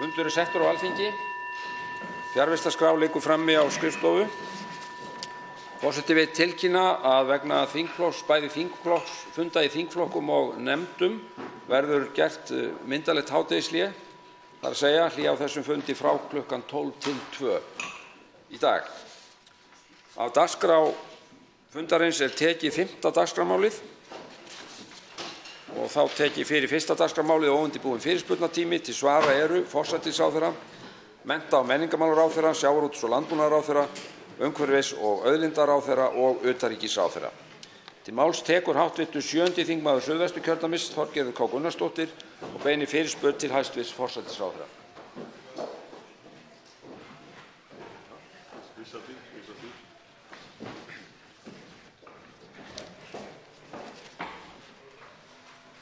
Fundur settur á Alþingi. Fjarvistarskrá liggur frammi á skrifstofu. Forseti vill tilkynna að vegna bæði funda í þingflokkum og nefndum verður gert myndarlegt hádegishlé, það er að segja hlé á þessum fundi frá klukkan 12 til 2 í dag. Af dagskrá fundarins tekið 5. dagskrármálið og þá tekið fyrir 1. dagskrármálið og óundirbúinn fyrirspurnatími. Til svara eru forsætisráðherra, mennta- og menningarmálaráðherra, sjávarútvegs- og landbúnaðarráðherra, umhverfis- og auðlindaráðherra og utanríkisráðherra. Til máls tekur hv. 7. þingmaður Suðvesturkjördæmis, Þorgerður K. Gunnarsdóttir, og beinir fyrirspurn til hæstv. forsætisráðherra.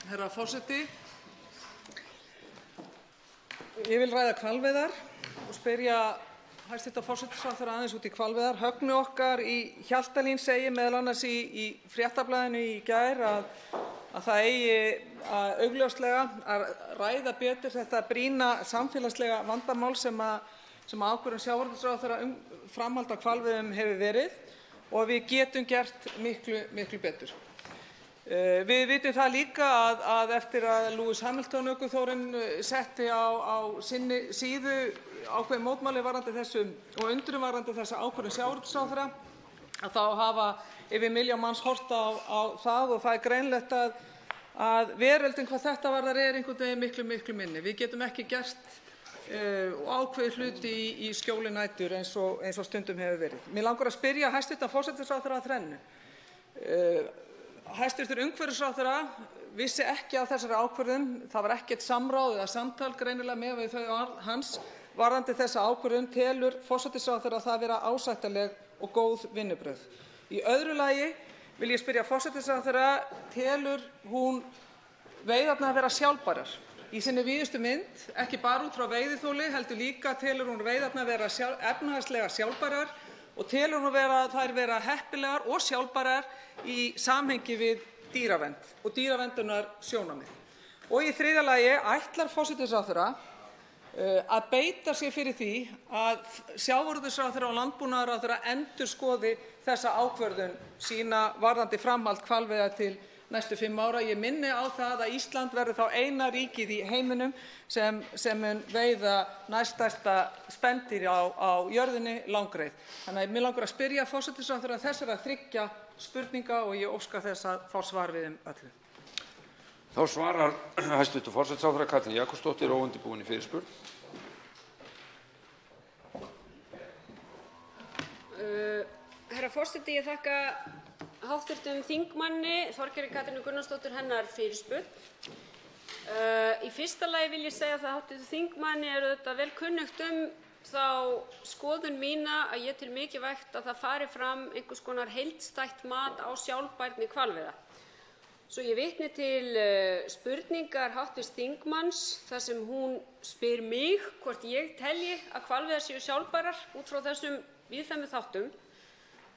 Herra forseti, ég vil ræða hvalveiðar og spyrja hæstv. forsætisráðherra aðeins út í hvalveiðar. Högni okkar í Hjaltalín segir meðal annars í Fréttablaðinu í gær að það eigi augljóslega að ræða betur þetta brýna samfélagslega vandamál sem ákvörðun sjávarútvegsráðherra framhald af hvalveiðum hefur verið og við getum gert miklu betur. Við vitum það líka að eftir að Lewis Hamilton ökuþórinn setti á sinni síðu ákveðin mótmæli varðandi þessum og undrun varðandi þessa ákvörðun sjávarútvegsráðherra, að þá hafa yfir 1 milljón manns horft á það og það er greinilegt að veröldin hvað þetta varðar er einhvern veginn miklu minni. Við getum ekki gert og ákveðið hluti í skjóli nætur eins og stundum hefur verið. Mig langar að spyrja hæstv. forsætisráðherra að þrennu. Hæstv. umhverfisráðherra vissi ekki af þessari ákvörðun. Það var ekkert samráð eða samtal greinilega með við þau orð hans varðandi þessa ákvörðun. Telur forsætisráðherra það vera ásættanleg og góð vinnubrögð? Í öðru lagi vil ég spyrja forsætisráðherra, telur hún veiðarnar vera sjálfbærar í sinni víðustu mynd, ekki bara út frá veiðiþoli, heldur líka telur hún veiðarnar vera efnahagslega sjálfbærar og telur hún þær vera heppilegar og sjálfbærar í samhengi við dýravernd og dýraverndunarsjónarmið? Og í þriðja lagi, ætlar forsætisráðherra að beita sér fyrir því að sjávarútvegsráðherra og landbúnaðarráðherra endurskoði þessa ákvörðun sína varðandi framhald hvalveiða til næstu 5 ára? Ég minni á það að Ísland verður þá eina ríkið í heiminum sem mun veiða næststærsta spendýr á jörðinni, langreið. Þannig að mig langar að spyrja forsætisráðherra þessara 3 spurninga og ég óska þess að fá svar við þeim öllum. Þá svarar hæstv. forsætisráðherra Katrín Jakobsdóttir óundirbúinni fyrirspurn. Herra forseti, ég þakka hv. þingmanni Þorgerði Katrínu Gunnarsdóttur hennar fyrirspurn. Í fyrsta lagi vil ég segja það að hv. þingmanni er auðvitað vel kunnugt þá skoðun mína að ég tel mikilvægt að það fari fram einhvers konar heildstætt mat á sjálfbærni hvalveiða. Svo ég vitni til spurningar hv. þingmanns þar sem hún spyr mig hvort ég telji að hvalveiðar séu sjálfbærar út frá þessum víðfeðmu þáttum,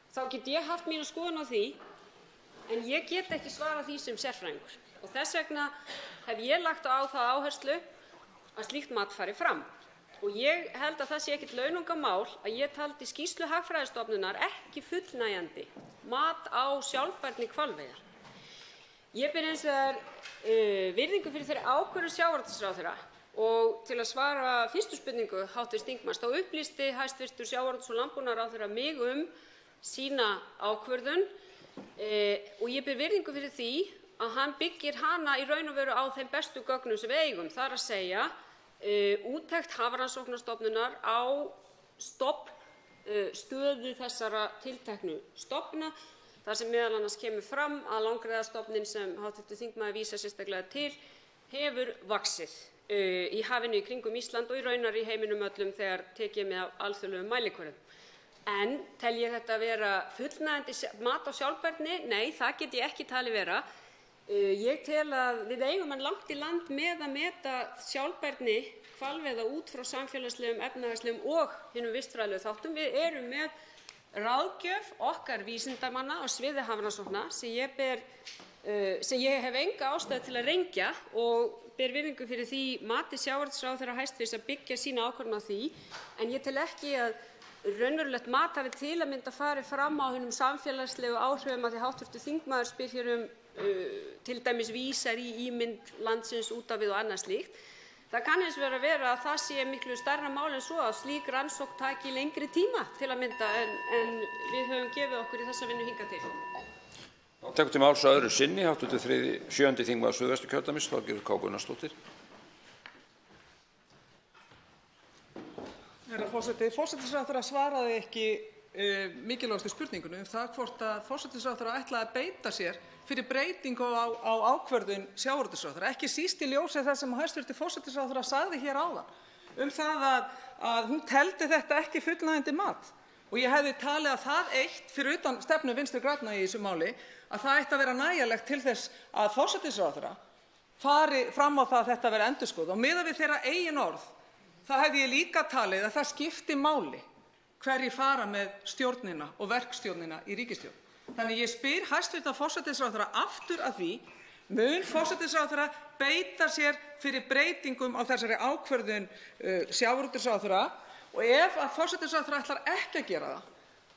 þá get ég haft mína skoðun á því, en ég get ekki svarað því sem sérfræðingur. Og þess vegna hef ég lagt á það áherslu að slíkt mat fari fram. Og ég held að það sé ekkert launungarmál að ég taldi skýrslu Hagfræðistofnunar ekki fullnægjandi mat á sjálfbærni hvalveiðar. Ég ber hins vegar virðingu fyrir þeirri ákvörðun sjávarútvegsráðherra og til að svara fyrstu spurningu hv. þingmanns þá upplýsti hæstv. sjávarútvegs- og landbúnaðarráðherra mig sína ákvörðun og ég ber virðingu fyrir því að hann byggir hana í raun og veru á þeim bestu gögnum sem við eigum, þar að segja úttekt Hafrannsóknastofnunar á stöðu þessara tilteknu stofna, þar sem meðal annars kemur fram að langreyðarstofninn sem hv. þingmaður vísar sérstaklega til hefur vaxið í hafinu í kringum Ísland og í raunar í heiminum öllum þegar tekið með á alþjóðlegum mælikvörðum. En tel ég þetta vera fullnægjandi mat á sjálfbærni? Nei, það get ég ekki talið vera. Ég tel að við eigum langt í land með að meta sjálfbærni hvalveiða út frá samfélagslegum, efnahagslegum og hinum vistfræðilegu þáttum. Við erum með ráðgjöf okkar vísindamanna á sviði hafrannsókna sem ég hef enga ástæðu til að rengja og ber virðingu fyrir því mati sjávarútvegsráðherra hæstvirts að byggja sína ákvörðun á því, en ég tel ekki að raunverulegt mat hafi til að mynda farið fram á hinum samfélagslegu áhrifum af því hv. þingmaður spyr hér til dæmis vísar í ímynd landsins út af við og annað slíkt. Það kann hins vegar að vera að það sé miklu stærra mál en svo að slík rannsókn taki lengri tíma til að mynda en við höfum gefið okkur í þessa vinnu hingað til. Þá tekur til máls að öðru sinni hv. 7. þingmaður Suðvesturkjördæmis, Þorgerður K. Gunnarsdóttir. Herra forseti, forsætisráðherra svaraði ekki mikilvægustu spurningunni það hvort að forsætisráðherra ætlaði að beita sér fyrir breytingu á ákvörðun sjávarútvegsráðherra, ekki síst í ljósi þess sem hæstv. forsætisráðherra sagði hér áðan það að hún teldi þetta ekki fullnægjandi mat. Og ég hefði talið að það eitt, fyrir utan stefnu Vinstri grænna í þessu máli, að það ætti að vera nægjanlegt til þess að forsætisráðherra fari fram á það að þetta verði endurskoðað. Og miðað við þeirra eigin orð, þá hefði ég líka talið að það skipti máli hverjir fara með stjórnina og verkstjórnina í ríkisstjórn. Þannig ég spyr hæstv. forsætisráðherra aftur að því, mun forsætisráðherra beita sér fyrir breytingum á þessari ákvörðun sjávarútvegsráðherra og ef að forsætisráðherra ætlar ekki að gera það,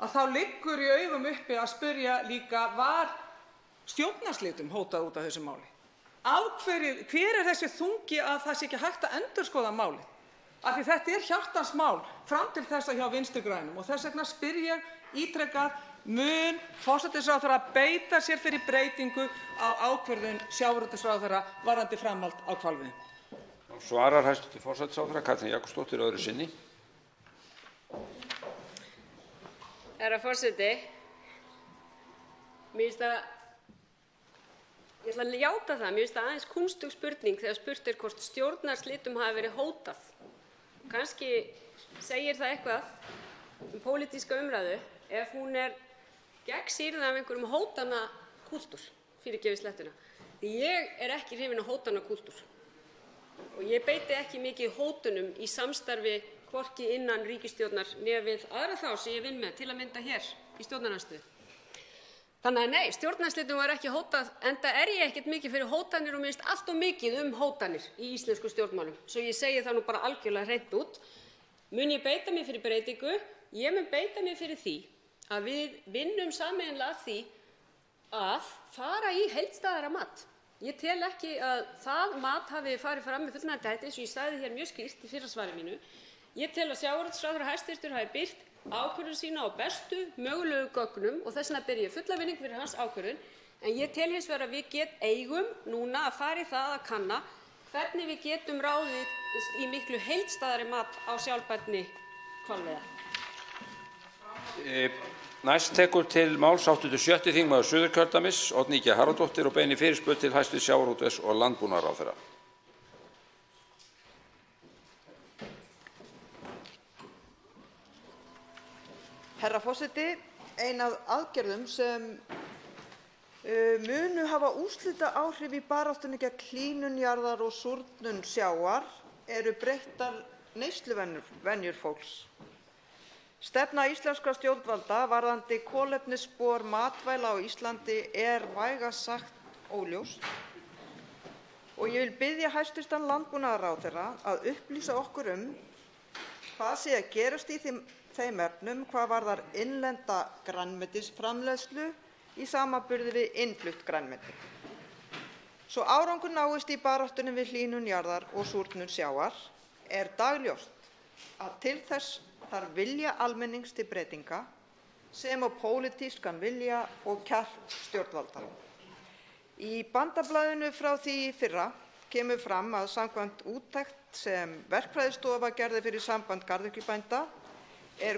að þá liggur í augum uppi að spyrja líka var stjórnarslitum hótað út af þessu máli. Hver þessi þungi að það sé ekki hægt að endurskoða málið? Af því þetta hjartans mál fram til þessa hjá Vinstri grænum og þess vegna spyr ég ítrekað, mun forsætisráðherra beita sér fyrir breytingu á ákvörðun sjávarútvegsráðherra varðandi framhald á hvalveiðum? Svarar hæstv. forsætisráðherra Katrín Jakobsdóttir öðru sinni. Herra forseti, ég ætla að játa það, mér finnst það aðeins kúnstug spurning þegar spurt hvort stjórnarslitum hafi verið hótað. Kannski segir það eitthvað pólitíska umræðu ef hún gegnsýrð af einhverjum hótanakúltúr, fyrirgefið slettuna. Því ég ekki hrifin af hótanakúltúr og ég beiti ekki mikið hótunum í samstarfi hvorki innan ríkisstjórnar né við aðra þá sem ég vinn með, til að mynda hér í stjórnarandstöðu. Þannig að nei, stjórnarslitum var ekki hótað, enda ég ekkert mikið fyrir hótanir og mér finnst allt of mikið hótanir í íslensku stjórnmálum. Svo ég segi það nú bara algjörlega hreint út. Mun ég beita mig fyrir breytingu? Ég mun beita mig fyrir því að við vinnum sameiginlega að því að fara í heildstæðara mat. Ég tel ekki að það mat hafi farið fram með fullnægjandi hætti, eins og ég sagði hér mjög skýrt í fyrra svari mínu. Ég tel að sjávarútvegsráðherra hæstvirtur hafi birt ákvörðun sína á bestu mögulegu gögnum og þess vegna ber ég fulla virðingu fyrir hans ákvörðun. En ég tel hins vegar að við eigum núna að fara í það að kanna hvernig við getum ráðið í miklu heildstæðari mat á sjálfbærni hvalveiða. Næst tekur til máls hv. 7. þingmaður Suðurkjördæmis, Oddný G. Harðardóttir og beinir fyrirspurn til hæstv. sjávarútvegs- og landbúnaðarráðherra. Herra forseti, ein af aðgerðum sem munu hafa úrslitaáhrif í baráttunni gegn hlýnun jarðar og súrnun sjávar eru breyttar neysluvenjur fólks. Stefna íslenskra stjórnvalda varðandi kolefnisspor matvæla á Íslandi vægast sagt óljós og ég vil biðja hæstv. landbúnaðarráðherra að upplýsa okkur hvað sé að gerast í þeim efnum hvað varðar innlenda grænmetisframleiðslu í samanburði við innflutt grænmeti. Svo árangur náist í baráttunni við hlýnun jarðar og súrnun sjávar dagljóst að til þess þarf vilja almennings til breytinga sem og pólitískan vilja og kjark stjórnvalda. Í Bandablaðinu frá því í fyrra kemur fram að samkvæmt úttekt sem Verkfræðistofa gerði fyrir Samband garðyrkjubænda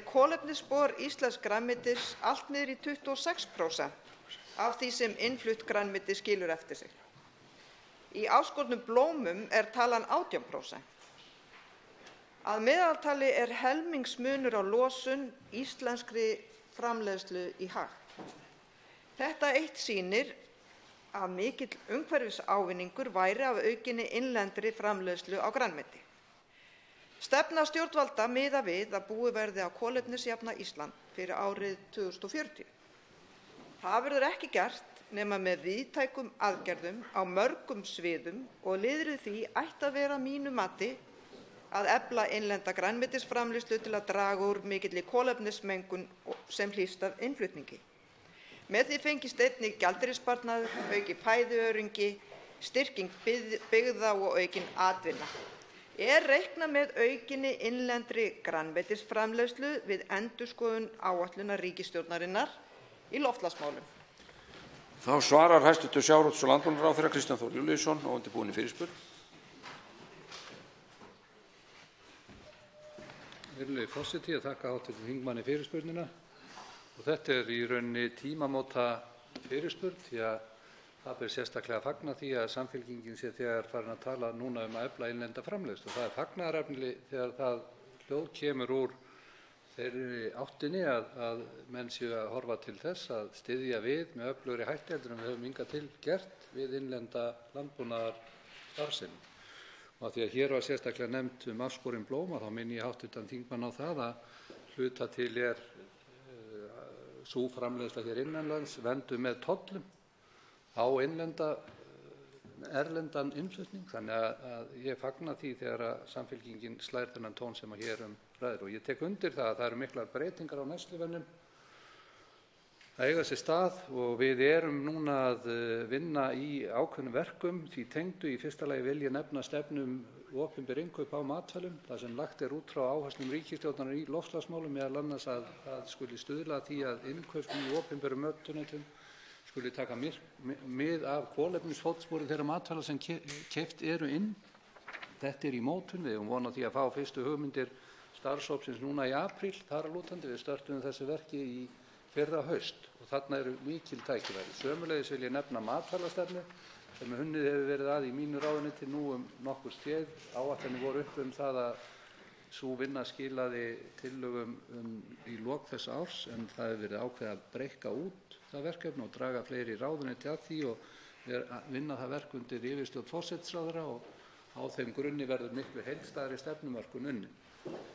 kolefnisspor íslensks grænmetis allt niður í 26% af því sem innflutt grænmeti skilur eftir sig. Í áskornum blómum talan 18%. Að meðaltali helmingsmunur á losun íslenskri framleiðslu í hag. Þetta eitt sýnir að mikill umhverfisávinningur væri af aukinni innlendri framleiðslu á grænmeti. Stefna stjórnvalda miðar við að búið verði að kolefnisjafna Ísland fyrir árið 2040. Það verður ekki gert nema með víðtækum aðgerðum á mörgum sviðum og liður í því ætti að vera að mínu mati að efla innlenda grænmetisframleiðslu til að draga úr mikilli kolefnismengun sem hlýst af innflutningi. Með því fengist einnig gjaldeyrisparnaður, aukið fæðuöryggi, styrking byggða og aukin atvinna. Er reiknað með aukinni innlendri grænmetisframleiðslu við endurskoðun áætlunar ríkisstjórnarinnar í loftslagsmálum? Þá svarar hæstv. Sjávarútvegs- og landbúnaðarráðherra Kristján Þór Júlíusson á undirbúinni fyrirspurn. Virðulegi forseti, ég þakka hv. þingmanni fyrirspurnina. Þetta er í rauninni tímamóta fyrirspurn því að það ber sérstaklega að fagna því að Samfylkingin sé þegar farin að tala núna um að efla innlenda framleiðslu. Það er fagnaðarefni þegar það hljóð kemur úr þeirri áttinni að menn séu að horfa til þess að styðja við með öflugri hætti heldur en við höfum hingað til gert við innlenda landbúnaðarstarfsemi. Og af því að hér var sérstaklega nefnt afskorin blóm þá minni ég hv. þingmann á það að hluta til sú framleiðsla hér innanlands vernduð með tollum á erlendan innflutning. Þannig að ég fagna því þegar að Samfylkingin slær þennan tón sem að hér ræður. Og ég tek undir það að það eru miklar breytingar á neysluvenjum að eiga sér stað og við erum núna að vinna í ákveðnum verkum því tengdu. Í fyrsta lagi vil ég nefna stefnu opinber innkaup á matvælum þar sem lagt út frá áherslum ríkisstjórnarinnar í loftslagsmálum meðal annars að það skuli stuðla að því að innkaup í opinberum mötuneyti skuli taka mið af kolefnisfótspori þeirra matvæla sem keypt eru inn. Þetta er í mótun. Við eigum von á því að fá fyrstu hugmyndir starfshópsins núna í apríl þar að lútandi. Við störtuðum þessu verki í fyrra haust og þarna eru mikil tækifæri. Sömuleiðis vil ég nefna matvælastefnu sem unnið hefur verið að í mínu ráðuneyti nú nokkurt skeið. Áætlanir voru uppi það að sú vinna skilaði tillögum í lok þessa árs en það hefur verið ákveðið að breikka út það verkefni og draga fleiri ráðuneyti að því og vinna það verk undir yfirstjórn forsætisráðherra og á þeim grunni verður miklu heildstæðari stefnumörkun unnin.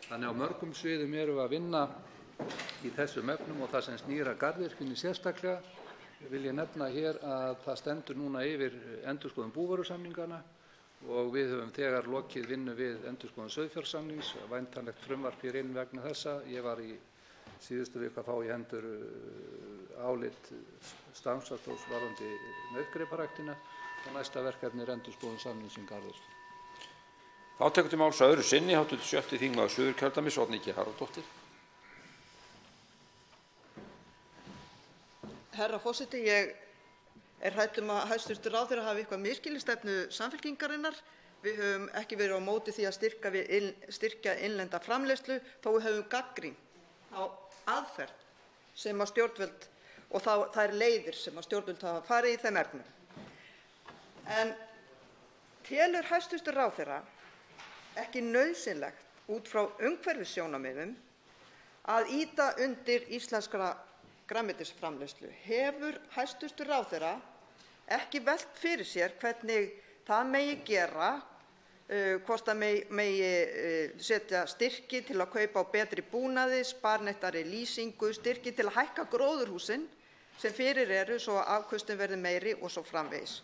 Þannig á mörgum sviðum erum við að vinna í þessum efnum og það sem snýr að garðyrkjunni sérstaklega vil ég nefna hér að það stendur núna yfir endurskoðun búvörusamninganna og við höfum þegar lokið vinnu við endurskoðun sauðfjársamnings, væntanlegt frumvarp hér inn vegna þessa. Ég var í síðustu viku að fá í hendur álit samstarfsfólks varðandi nautgriparæktina og næsta verkefni er endurskoðun samnings um garðyrkju. Þá tekur til máls að öðru sinni hv. 7. þingmaður Suðurkjördæmis Oddný G. Harðardóttir. Herra forseti, ég er hrædd að hæstv. Ráðherra hafi eitthvað misskilið stefnu Samfylkingarinnar. Við höfum ekki verið á móti því að styrkja innlenda framleiðslu þó við höfum gagnrýnt á aðferð sem að stjórnvöld og þær leiðir sem að stjórnvöld hafa farið í þeim efnum. En telur hæstv. Ráðherra ekki nauðsynlegt út frá umhverfissjónarmiðum að ýta undir íslenskra grænmetisframleiðslu? Hefur hæstv. Ráðherra ekki velt fyrir sér hvernig það megi gera, hvort það megi setja styrki til að kaupa á betri búnaði, sparneyttari lýsingu, styrki til að hækka gróðurhúsin sem fyrir eru svo að afköstin verði meiri og svo framvegis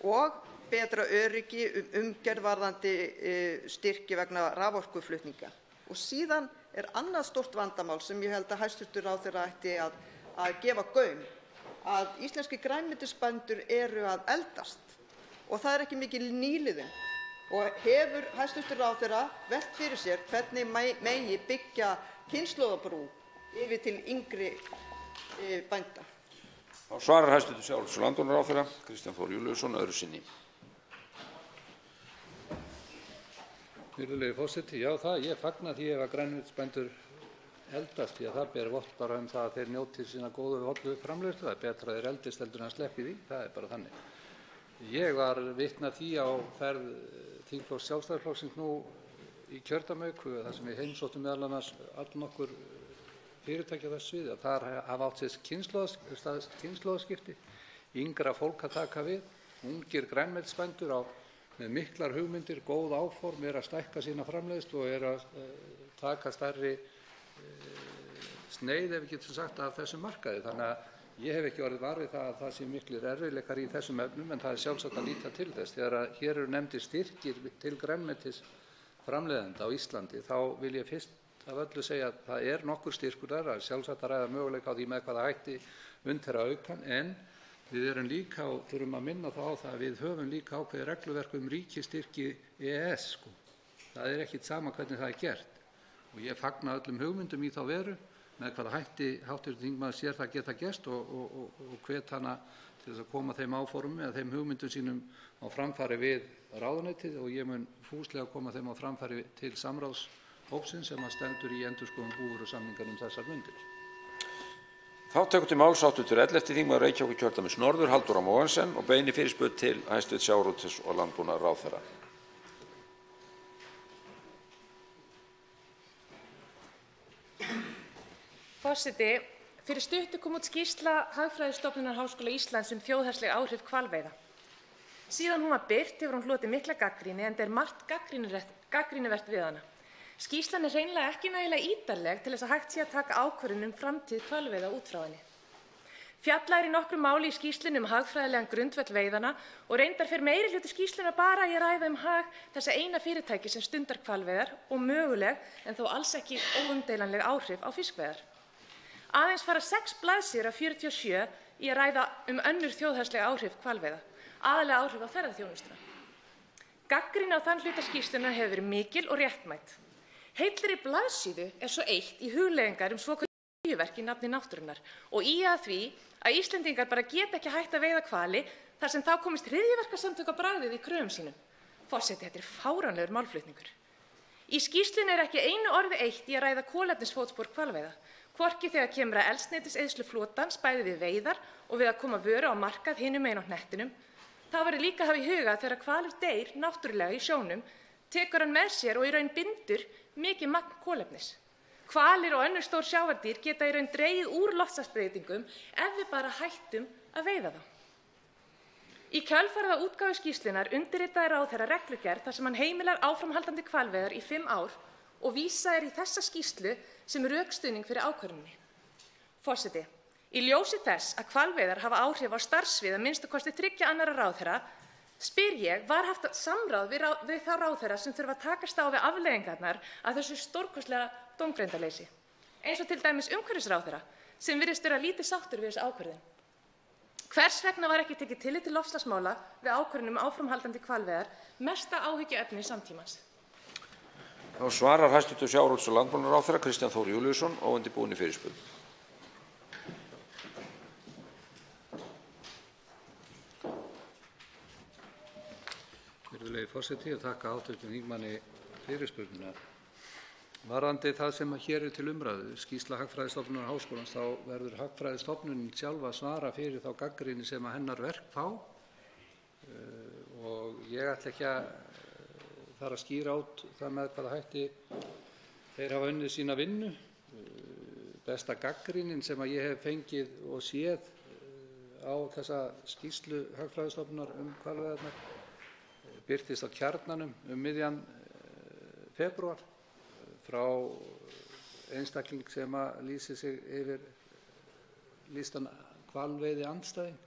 og betra öryggi umgjörð varðandi styrki vegna raforkuflutninga. Og síðan er annað stórt vandamál sem ég held að hæstv. Ráðherra ætti að gefa gaum að íslenskir grænmetisbændur eru að eldast og það er ekki mikil nýliðun. Og hefur hæstv. Ráðherra velt fyrir sér hvernig megi byggja kynslóðabrú yfir til yngri bænda? Þá svarar hæstv. sjávarútvegs- og landbúnaðarráðherra Kristján Þór Júlíusson öðru sinni. Virðulegi forseti, já ég fagna því ef að grænmetisbændur eldast því að það ber vott bara það að þeir njóti sína góðu og hollu framleiðslu. Það er betra að þeir eldist heldur en að sleppi því. Það er bara þannig. Ég var vitni að því á ferð þingflokks Sjálfstæðisflokksins nú í kjördæmaauku þar sem við heimsóttum meðal annars allnokkur fyrirtæki á þessu sviði að þar hafa átt sér kynslóðaskipti, yngra fólk að taka við, ungir grænmetisbændur á með miklar hugmyndir, góð áform, að stækka sína framleiðslu og að taka stærri sneið, ef við getum sagt, af þessum markaði. Þannig að ég hef ekki orðið var við það að það sé miklir erfiðleikar í þessum efnum, en það sjálfsagt að líta til þess. Þegar hér eru nefndir styrkir til grænmetisframleiðenda á Íslandi, þá vil ég fyrst af öllu segja að það nokkur styrkur þar, að sjálfsagt að ræða möguleika á því með hvaða hætti unnt er að auka hann, en við erum líka og þurfum að minna þá á það að við höfum líka ákveðið regluverk ríkisstyrki EES. Það ekkert sama hvernig það gert. Og ég fagna öllum hugmyndum í þá veru með hvaða hætti hv. þingmaður sér það geta gerst og hvet hana til þess að koma þeim áformum eða þeim hugmyndum sínum á framfæri við ráðuneytið, og ég mun fúslega koma þeim á framfæri til samráðshópsins sem stendur í endurskoðun búvörusamninga þessar mundir. Þá tekur til máls hv. 11. þingmaður Reykjavíkurkjördæmis norður, Halldóra Mogensen, og beinir fyrirspurn til hæstv. sjávarútvegs- og landbúnaðarráðherra. Forseti, fyrir stuttu kom út skýrsla Hagfræðistofnunar Háskóla Íslands þjóðhagsleg áhrif hvalveiða. Síðan hún var birt hefur hún hlotið mikla gagnrýni, enda margt gagnrýnivert við hana. Skýrslan hreinlega ekki nægilega ítarleg til þess að hægt sé að taka ákvörðun framtíð hvalveiða út frá henni. Fjallað í nokkru máli í skýrslunni hagfræðilegan grundvöll veiðanna og reyndar fer meirihluti skýrslunnar bara í að ræða hag þessa eina fyrirtæki sem stundar hvalveiðar og möguleg en þó alls ekki óumdeilanleg áhrif á fiskveiðar. Aðeins fara 6 blaðsíður af 47 í að ræða önnur þjóðhagsleg áhrif hvalveiða, aðallega áhrif á ferðaþjónustuna. Gagnrýni á þann hluta skýrslunnar hefur verið mikil og réttmæt. Heilli blaðsíðu svo eitt í hugleiðingar svokallað hryðjuverk í nafni náttúrunnar og að því að Íslendingar bara geta ekki hætt að veiða hvali þar sem þá komist hryðjuverkasamtök á bragðið í kröfum sínum. Forseti, þetta fáránlegur málflutningur. Í skýrslunni ekki einu orði eitt í að ræða kolefnisfótspor hvalveiða, hvorki þegar kemur að eldsneytiseyðslu flotans bæði við veiðar og við að koma vöru á markað hinum megin á hnettinum. Þá verður líka að hafa í huga að þegar hvalur deyr náttúrulega í sjónum, tekur hann með sér og í raun bindur mikið magn kolefnis. Hvalir og önnur stór sjávardýr geta í raun dregið úr loftslagsbreytingum ef við bara hættum að veiða þá. Í kjölfarið á útgáfu skýrslunnar undirritaði ráðherra reglugerð þar sem hann heimilar áframhaldandi hvalveiðar í 5 ár og vísað í þessa skýrslu sem rökstuðning fyrir ákvörðuninni. Forseti, í ljósi þess að hvalveiðar hafa áhrif á starfssvið að minnsta kosti 3 annarra ráðherra, spyr ég, var haft samráð við þá ráðherra sem þurfa að takast á við afleiðingarnar af þessu stórkostlega dómgreindarleysi, eins og til dæmis umhverfisráðherra sem virðist vera lítið sáttur við þessa ákvörðun. Hvers vegna var ekki tekið tillit til loftslagsmála við ákvörðun áframhaldandi hvalveiðar, mesta áhyggjuefni samtímans? Þá svarar hæstv. sjávarútvegs- og landbúnaðarráðherra Kristján Þór Júlíusson óundirbúinni fyrirspurn. Virðulegi forseti, ég þakka hv. þingmanni fyrirspurnina. Varðandi það sem hér til umræðu, skýrsla Hagfræðistofnunar Háskólans, þá verður Hagfræðistofnunin sjálf að svara fyrir þá gagnrýni sem hennar verk fá og ég ætla ekki að fara að skýra út það með hvaða hætti þeir hafa unnið sína vinnu. Besta gagnrýnin sem ég hef fengið og séð á þessa skýrslu Hagfræðistofnunar hvalveiðarnar birtist á Kjarnanum miðjan febrúar frá einstakling sem lýsir sig yfir listan hvalveiði andstæðing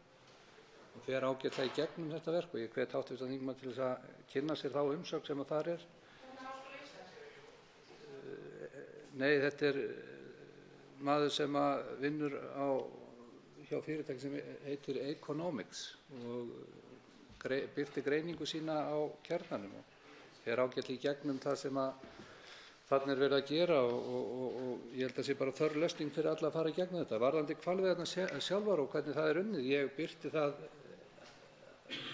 og fer ágætlega í gegnum þetta verk og ég hvet hv. þingmann til þess að kynna sér þá umsögn sem þar er. Nei, þetta er maður sem vinnur hjá fyrirtæki sem heitir Economics og birti greiningu sína á Kjarnanum og fer ágætlega í gegnum það sem þarna verið að gera og ég held að sé bara þörf lausning fyrir alla að fara í gegnum þetta. Varðandi hvalveiðarnar sjálfar og hvernig það unnið, ég birti það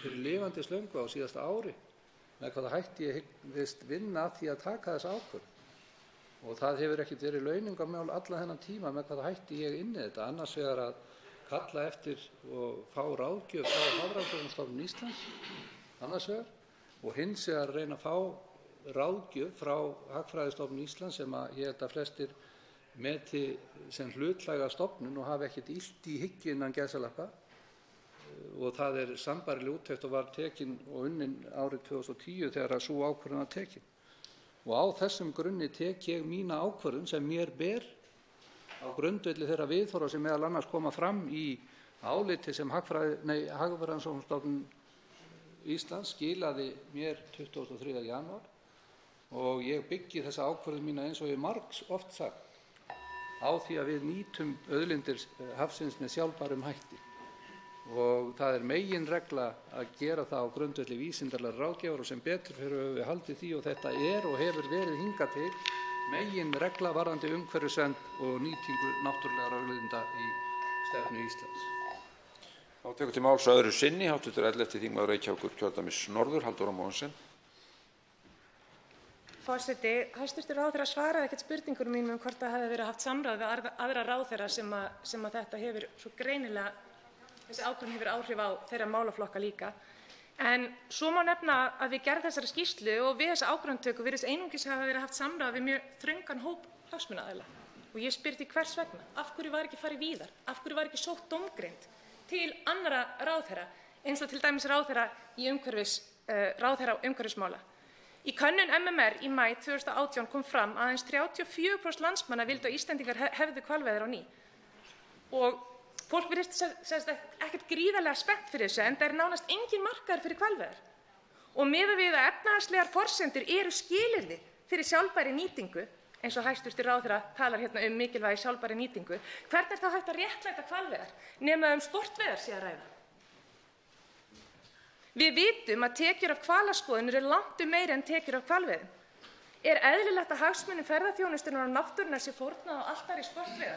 fyrir lifandis löngu á síðasta ári með hvaða hætti ég hyggst vinna að því að taka þessa ákvörðun og það hefur ekkert verið launungarmál alla þennan tíma með hvaða hætti ég inni þetta, annars vegar að kalla eftir og fá ráðgjöf frá Hafrannsóknastofnun Íslands annars vegar og hins vegar að reyna að fá ráðgjöf frá Hagfræðistofnun Íslands sem ég held að flestir meti sem hlutlæga stofnun og hafi ekkert illt í hyggju innan gæsalappa og það sambærileg úttekt og var tekin og unnin árið 2010 þegar sú ákvörðun var tekin. Og á þessum grunni tek ég mína ákvörðun sem mér ber á grundvelli þeirra viðhorfa sem meðal annars koma fram í áliti sem Hagfræðistofnun Íslands skilaði mér 23. janúar og ég byggi þessa ákvörðun mína eins og ég margoft sagt á því að við nýtum auðlindir hafsins með sjálfbærum hætti. Og það meginregla að gera það á grundvelli vísindalegrar ráðgjafar og sem betur fer höfum við haldið því og þetta og hefur verið hingað til meginregla varðandi umhverfisvernd og nýtingu náttúrulegra auðlinda í stefnu Íslands. Þá tekur til máls öðru sinni hv. 11. þingmaður Reykjavíkurkjördæmis norður, Halldóra Mogensen. Forseti, hæstv. ráðherra svaraði ekkert spurningunum mínum hvort það hefði verið haft samráð við aðra ráðherra sem að þetta hefur svo greinilega, þessi ákvörðun hefur áhrif á þeirra málaflokka líka. En svo má nefna að við gerð þessari skýrslu og við þessa ákvörðunartöku virðist einungis hafa verið haft samráð við mjög þröngan hóp hagsmunaaðila. Og ég spyr því hvers vegna? Af hverju var ekki farið víðar? Af hverju var ekki sótt dómgreind til annarra ráðherra, eins og til dæmis ráðherra umhverfismála? Í könnun MMR í maí 2018 kom fram að aðeins 34% landsmanna vildu að Íslendingar hefðu hvalveiðar á ný. Og fólk virðist ekkert gríðarlega spennt fyrir þessu, enda nánast engin markaður fyrir hvalveiðar. Og miðað við að efnahagslegar forsendur eru skilyrði fyrir sjálfbærri nýtingu, eins og hæstv. ráðherra talar hérna mikilvægi sjálfbærri nýtingu, hvernig þá hægt að réttlæta hvalveiðar nema sportveiðar sé að ræða? Við vitum að tekjur af hvalaskoðun eru langt meiri en tekjur af hvalveiðum. Eðlilegt að hagsmunum ferðaþjónustunnar og náttúrunnar sé fórnað á altari sportveiða?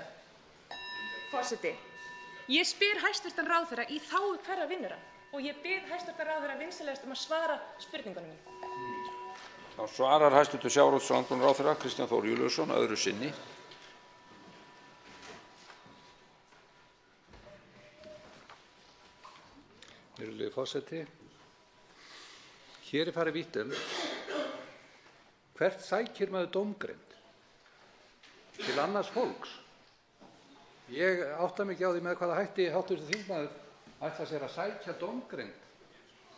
Forseti, ég spyr hæstv. ráðherra í þágu hverra vinnur hann og ég bið hæstv. ráðherra vinsamlegast að svara spurningunum mínum. Þá svarar hæstv. sjávarútvegs- og landbúnaðarráðherra Kristján Þór Júlíusson öðru sinni. Virðulegi forseti, hér farið vítt hvert sækir maður dómgreind til annars fólks? Ég átta mig ekki á því með hvaða hætti hv. þingmaður ætlar sér að sækja dómgreind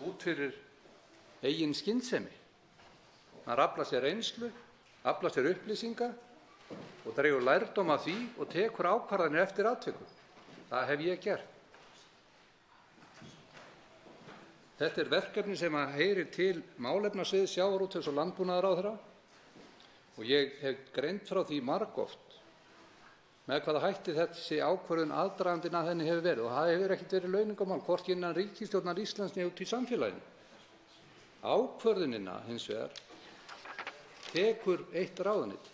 út fyrir eigin skynsemi. Maður aflar sér reynslu, aflar sér upplýsinga og dregur lærdóm af því og tekur ákvarðanir eftir atvikum. Það hef ég gert. Þetta verkefni sem heyrir til málefnasviðs sjávarútvegs- og landbúnaðarráðherra og ég hef greint frá því margoft með hvaða hætti þessi ákvörðun aðdragandinn að henni hefur verið og það hefur ekkert verið launungarmál hvorki innan ríkisstjórnar Íslands né út í samfélaginu. Ákvörðunina hins vegar tekur eitt ráðuneyti.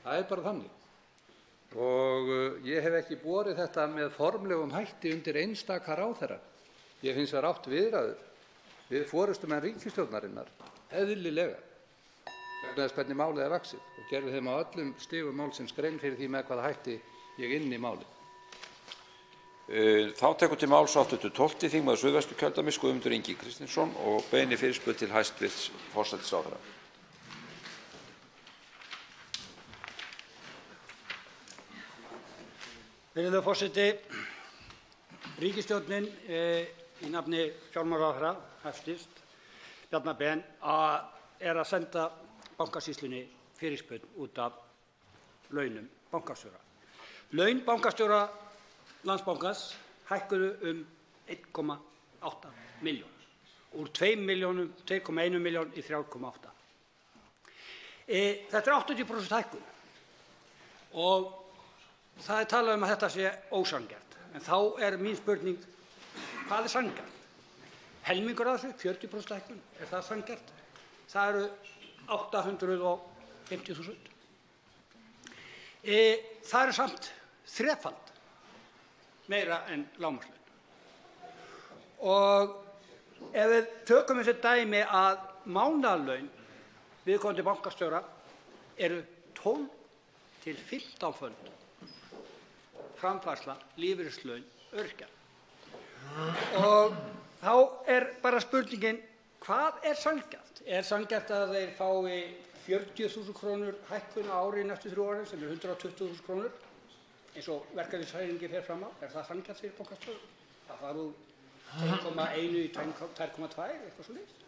Það bara þannig. Og ég hef ekki borið þetta með formlegum hætti undir einstaka ráðherra. Ég hef hins vegar átt viðræður við forystumenn ríkisstjórnarinnar eðlilega vegna þess hvernig málið vaxið og gerði þeim á öllum stigum málsins grein fyrir því með hvaða hætti ég inn í málið. Þá tekur til máls hv. 12. þingmaður Suðvesturkjördæmis Guðmundur Ingi Kristinsson og beinir fyrirspurn til hæstv. forsætisráðherra. Virðulegur forseti, ríkisstjórnin í nafni fjármálaráðherra hæstv. Bjarna Ben að senda Bankasýslunni fyrirspurn út af launum bankastjóra. Laun bankastjóra Landsbankans hækkuðu 1,8 milljónir, úr 2,1 milljón í 3,8. Þetta 80% hækkun og það talað að þetta sé ósanngjarnt. En þá mín spurning, hvað sanngjarnt? Helmingur af þessu, 40% hækkun, það sanngjarnt? Það eru 850.000. Það eru samt þrefald meira en lágmarkslaun. Og ef við tökum þessi dæmi að mánaðarlaun viðkomandi bankastjóra eru 12 til 15-föld framfærsla lífeyrislaun öryrkja. Og þá bara spurningin, hvað sanngjarnt? Sanngjarnt að þeir fái 40.000 krónur hækkun á ári næstu 3 árin sem 120.000 krónur eins og verkalýðshreyfingin fer fram á? Það sanngjarnt fyrir bankastjóra? Það var úr 2,1 í 2,2, eitthvað svoleiðis.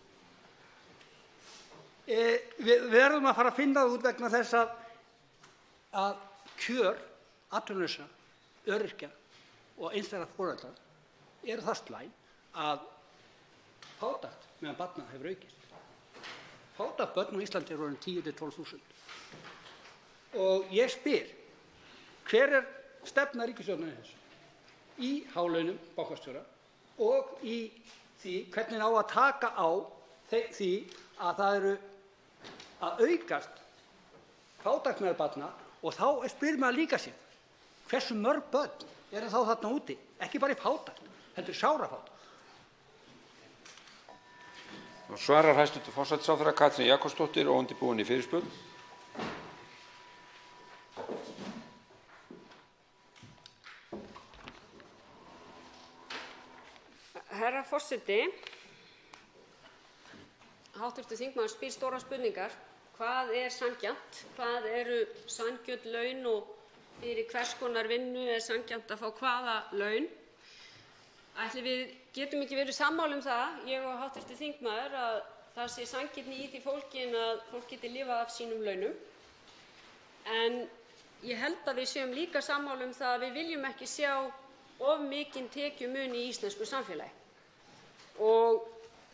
Við verðum að fara að finna það út vegna þess að kjör atvinnulausra, öryrkja og einstæðra foreldra eru það slæm að fátækt meðal barna hefur aukist. Fátækt börn á Íslandi eru orðin 10.000–12.000. Og ég spyr, hver er stefna ríkisstjórnarinnar í þessu? Í hálaunum bankastjóra og í því hvernig á að taka á því að það eru að aukast fátækt meðal barna, og þá spyr maður líka sig, hversu mörg börn eru þá þarna úti, ekki bara í fátækt, heldur sárafátækt. Nú svarar hæstv. Forsætisráðherra Katrín Jakobsdóttir óundirbúin í fyrirspurn. Herra forseti, hv. þingmaður spyr stórar spurningar. Hvað er sanngjarnt? Hvað eru sanngjörn laun og fyrir hvers konar vinnu er sanngjarnt að fá hvaða laun? Ætli við getum ekki verið sammála um það, ég og hv. þingmaður, að það sé sanngirni í því fólgin að fólk geti lifað af sínum launum. En ég held að við séum líka sammála um það að við viljum ekki sjá of mikinn tekjumun í íslensku samfélagi. Og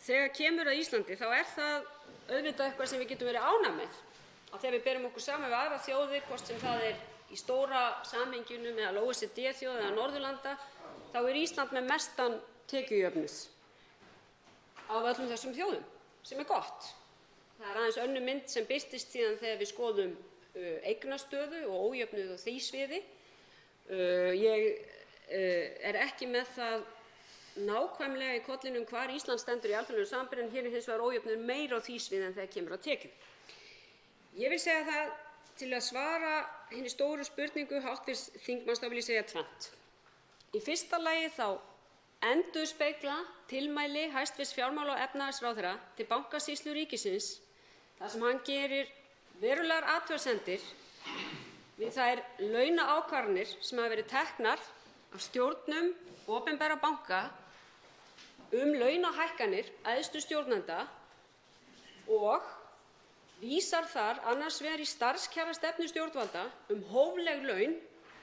þegar kemur að Íslandi þá er það auðvitað eitthvað sem við getum verið ánægð með. Að þegar við berum okkur saman við aðrar þjóðir, hvort sem það er í stóra samhenginu meðal OECD-þjóða eða Norðurlanda, þá er Ísland með mestan tekjujöfnuð af öllum þessum þjóðum, sem er gott. Það er aðeins önnur mynd sem birtist síðan þegar við skoðum eignastöðu og ójöfnuð á því sviði. Ég er ekki með það nákvæmlega í kollinum hvar Ísland stendur í alþjóðlegum samanburði, en hér er hins vegar ójöfnuður meira á því sviði en þegar kemur að tekjum. Ég vil segja það, til að svara hinni stóru spurningu hv. þingmanns, þá vil ég segja tvennt. Í fyrsta lagi þá endurspegla tilmæli hæstv. Fjármála- og efnahagsráðherra til Bankasýslu ríkisins þar sem hann gerir verulegar athugasemdir við þær launaákvarðanir sem hafa verið teknar af stjórnum opinberra banka launahækkanir æðstu stjórnenda og vísar þar annars vegar í starfskjarastefnu stjórnvalda hófleg laun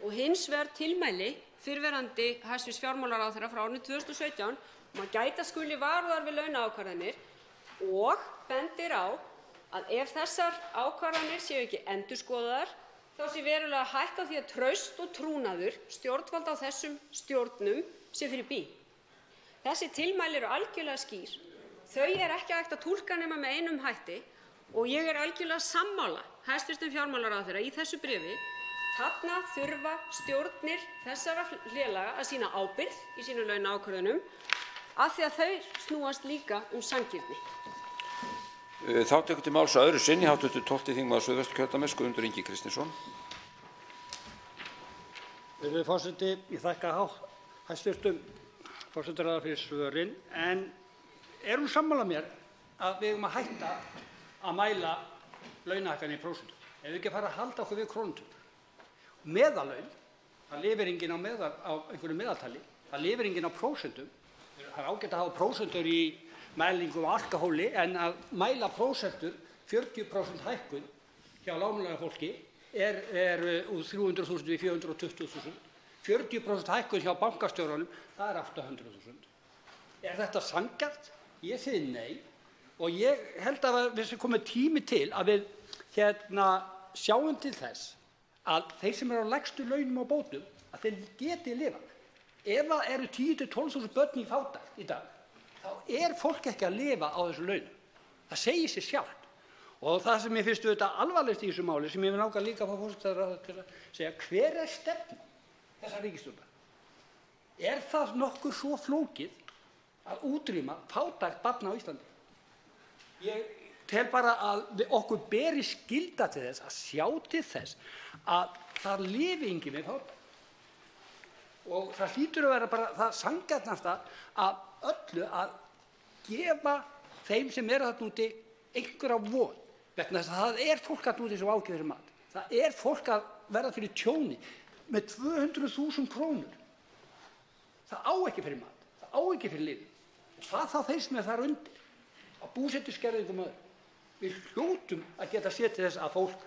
og hins vegar tilmæli fyrrverandi hæstv. fjármálaráðherra frá árinu 2017 að gæta skuli varúðar við launaákvarðanir og bendir á að ef þessar ákvarðanir séu ekki endurskoðaðar þá sé verulega hætta á því að traust og trúnaður stjórnvalda á þessum stjórnum sé fyrir bí. Þessi tilmæli eru algjörlega skýr. Þau er ekki hægt að túlka nema með einum hætti og ég er algjörlega sammála hæstv. fjármálaráðherra í þessu bréfi. Þarna þurfa stjórnir þessara félaga að sýna ábyrgð í sínum launaákvörðunum af því að þau snúast líka sanngirni. Þá tekur til máls að öðru sinni hv. 12. þingmaður Suðvesturkjördæmis Guðmundur Ingi Kristinsson. Virðulegur forseti, ég þakka hæstv. forsætisráðherra fyrir svörin, en er hún sammála mér að við eigum að hætta að mæla launahækkanir í prósentum? Ef við ekki fara að halda okkur við krónutölu. Meðallaun, það lifir enginn á einhverju meðaltali, það lifir enginn á prósentum. Það er ágætt að hafa prósentur í mælingum á alkóhóli en að mæla prósentur 40% hækkun hjá láglauna fólki er úr 300.000 í 420.000. 40% hækkun hjá bankastjórunum, það er 800.000. Er þetta sanngjarnt? Ég segi nei og ég held að við sé komið tími til að við sjáum til þess að þeir sem eru á lægstu launum og bótum að þeir geti lifað. Ef það eru 10.000–12.000 börn í fátækt í dag, þá er fólk ekki að lifa á þessum launum. Það segir sig sjálft. Og það sem ég finnst auðvitað alvarlegast í þessu máli, sem ég vil langar líka að fá forsætisráðherra til að segja, hver er stefna þessar ríkisstjórnar? Er það nokkuð svo flókið að útrýma fátækt barna á Íslandi? Ég tel bara að okkur beri skylda til þess að sjá til þess að það lifi enginn við fátækt. Og það hlýtur að vera bara það sanngjarnasta af öllu að gefa þeim sem eru þarna úti einhverja von, vegna þess að það er fólk þarna úti sem á ekki fyrir mat. Það er fólk að verða fyrir tjóni með 200.000 krónur. Það á ekki fyrir mat, það á ekki fyrir lyfjum. Og það þá þeir sem þar undir, á búsetuskerðingum og öðru. Við hljótum að geta séð til þess að fólk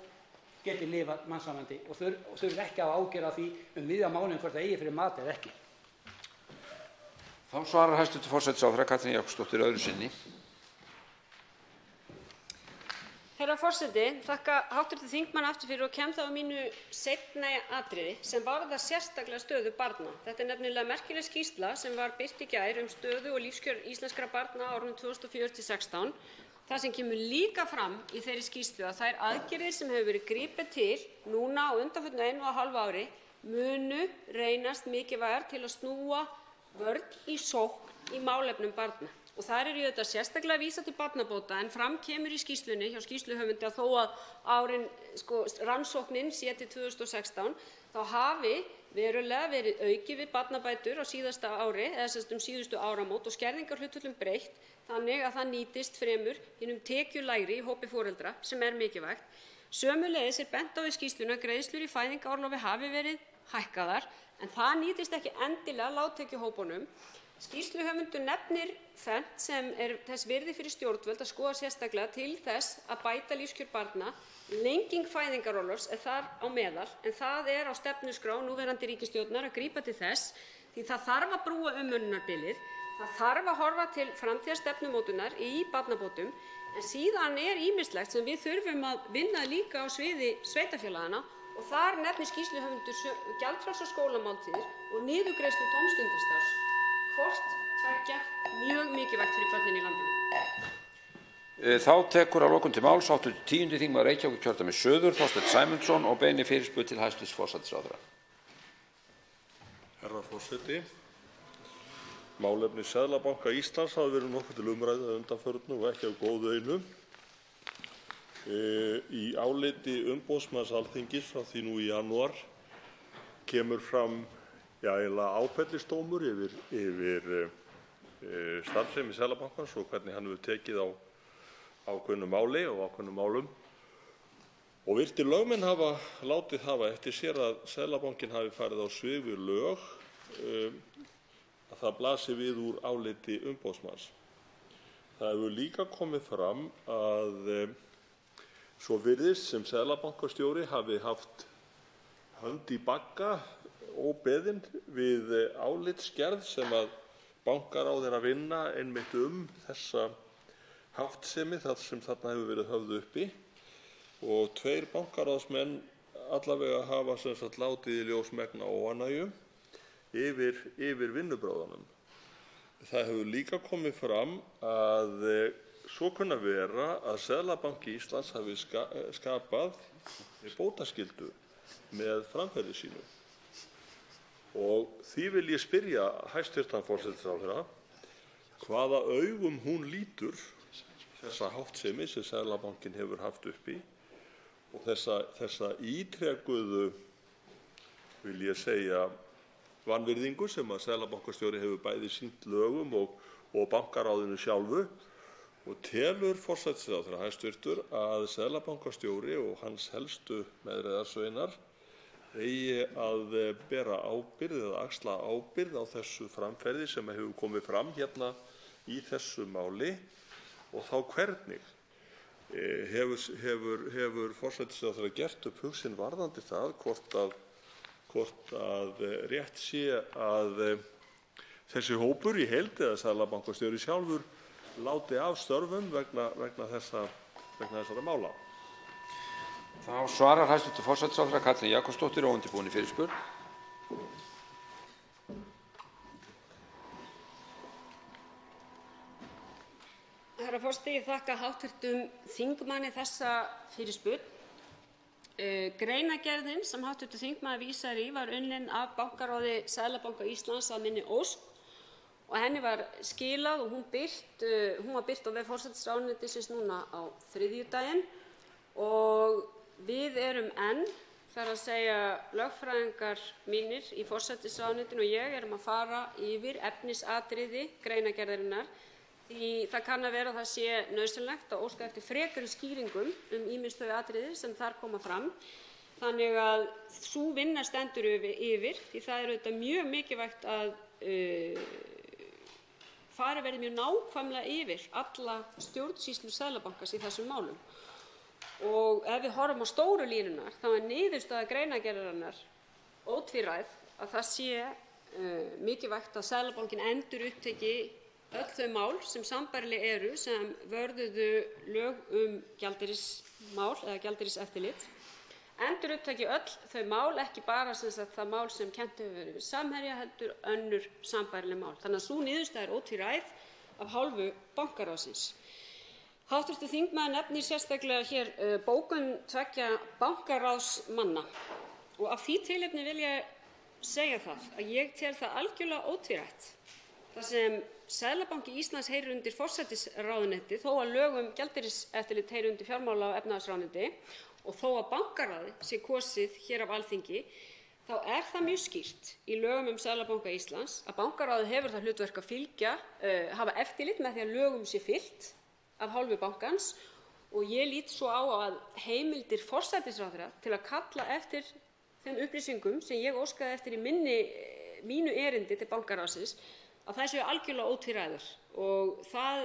geti lifað mannsæmandi og þurfi ekki að ágjöra því miðja mánuðinn hvort það eigi fyrir mat eða ekki. Þá svarar hæstv. Forsætisráðherra Katrín Jakobsdóttir öðru sinni. Herra forseti, þakka hv. þingmanni aftur fyrir og kem þá að mínu seinna atriði sem varðar sérstaklega stöðu barna. Þetta er nefnilega merkileg skýrsla sem var birt í gær stöðu og lífskjör íslenskra barna á árunum 2004–16. Það sem kemur líka fram í þeirri skýrslu að þær aðgerðir sem hefur verið gripið til núna á undanförnu 1,5 ári munu reynast mikilvægar til að snúa vörn í sókn í málefnum barna. Og þar er ég auðvitað sérstaklega að vísa til barnabóta en fram kemur í skýrslunni hjá skýrsluhöfundi að þó að rannsóknin sé til 2016 þá hafi verulega verið aukið við barnabætur á síðasta ári eða síðustu áramót og skerðingarhlutföllum breytt þannig að það nýtist fremur hinum tekjulægri í hópi foreldra sem er mikilvægt. Sömuleiðis er bent á í skýrslunni að greiðslur í fæðingarorlofi hafi verið hækkaðar en það nýtist ekki endilega lágtekjuhópunum. Skýrsluhöfundur nefnir þrennt sem er þess virði fyrir stjórnvöld að skoða sérstaklega til þess að bæta lífskjör barna. Lenging fæðingarorlofs er þar á meðal en það er á stefnuskrá núverandi ríkisstjórnar að grípa til þess því það þarf að brúa umönnunarbilið, það þarf að horfa til framtíðarstefnumótunar í barnabótum en síðan er ýmislegt sem við þurfum að vinna líka á sviði sveitarfélaganna og þar nefnir skýrsluhöfundur gjaldfrjálsar skólamáltíðir og niðurgreiðslu tómstundastarfs. Hvort tveggja mjög mikilvægt fyrir börnin í landinu. Þá tekur að lokum til máls hv. 10. þingmaður Reykjavíkurkjördæmis suður, Þorsteinn Sæmundsson og beinir fyrirspurn til hæstv. Forsætisráðherra. Herra forseti. Málefni Seðlabanka Íslands hafa verið nokkuð til umræðu að undanförnu og ekki á góðu einu. Í áliti umboðsmanns Alþingis frá því nú í janúar kemur fram eiginlega áfellisdómur yfir starfsemi Seðlabankans og hvernig hann hefur tekið á ákveðnu máli og ákveðnum málum. Og virtir lögmenn hafa látið hafa eftir sér að Seðlabankinn hafi farið á svig við lög að það blasi við úr áliti umboðsmanns. Það hefur líka komið fram að svo virðist sem seðlabankastjóri hafi haft hönd í bagga óbeðinn við álitsgerð sem að bankaráð er að vinna einmitt þessa háttsemi þar sem þarna hefur verið höfð uppi og 2 bankaráðsmenn allavega hafa sem sagt látið í ljós megna óánægju yfir vinnubrögðunum. Það hefur líka komið fram að svo kunna vera að Seðlabanki Íslands hafi skapað bótaskyldu með framferði sínu. Og því vil ég spyrja hæstv. Forsætisráðherra hvaða augum hún lítur þessa háttsemi sem Seðlabankinn hefur haft uppi og þessa ítrekuðu, vil ég segja, vanvirðingu sem að seðlabankastjóri hefur bæði sýnt lögum og bankaráðinu sjálfu og telur forsætisráðherra hæstvirtur að seðlabankastjóri og hans helstu meðreiðarsveinar eigi að bera ábyrgð eða axla ábyrgð á þessu framferði sem hefur komið fram hérna í þessu máli og þá hvernig hefur forsætisráðherra gert upp hug sinn varðandi það hvort að rétt sé að þessi hópur í heild eða seðlabankastjóri sjálfur láti af störfum vegna þessara mála. Þá svarar hæstv. Forsætisráðherra Katrín Jakobsdóttir óundirbúinni fyrirspurn. Herra forseti, ég þakka hv. þingmanni þessa fyrirspurn. Greinargerðin sem hv. þingmaður vísar í var unnin af bankaráði Seðlabanka Íslands að minni ósk og henni var skilað og hún var birt á vef forsætisráðuneytisins núna á þriðjudaginn og við erum enn, lögfræðingar mínir í forsætisráðuneytinu og ég erum að fara yfir efnisatriði greinargerðarinnar því það kann að vera að það sé nauðsynlegt að óska eftir frekari skýringum ýmis þau atriði sem þar koma fram. Þannig að sú vinna stendur yfir því það er auðvitað mjög mikilvægt að farið verði mjög nákvæmlega yfir alla stjórnsýslu Seðlabankans í þessum málum. Og ef við horfum á stóru línurnar þá niðurstaða greinargerðarinnar ótvíræð að það sé mikilvægt að Seðlabankinn endurupptaki öll þau mál sem sambærileg eru sem vörðuðu lög gjaldeyrismál eða gjaldeyriseftirlit. Endurupptaki öll þau mál, ekki bara það mál sem kennt hefur verið við Samherja heldur önnur sambærileg mál. Þannig að sú niðurstaða ótvíræð af hálfu bankaráðsins. Hv. þingmaður nefnir sérstaklega hér bókun 2 bankaráðsmanna og af því tilefni vil ég segja það að ég tel það algjörlega ótvírætt þar sem Seðlabanki Íslands heyrir undir forsætisráðuneyti þó að lög gjaldeyriseftirlit heyri undir fjármála- og efnahagsráðuneyti og þó að bankaráðið sé kosið hér af Alþingi þá það mjög skýrt í lögum Seðlabanka Íslands að bankaráðið hefur það hlutverk að hafa eftirlit með því að lögum sé fylgt af hálfu bankans og ég lít svo á að heimildir forsætisráðherra til að kalla eftir þeim upplýsingum sem ég óskaði eftir í mínu erindi til bankaráðsins að það séu algjörlega ótvíræðar og það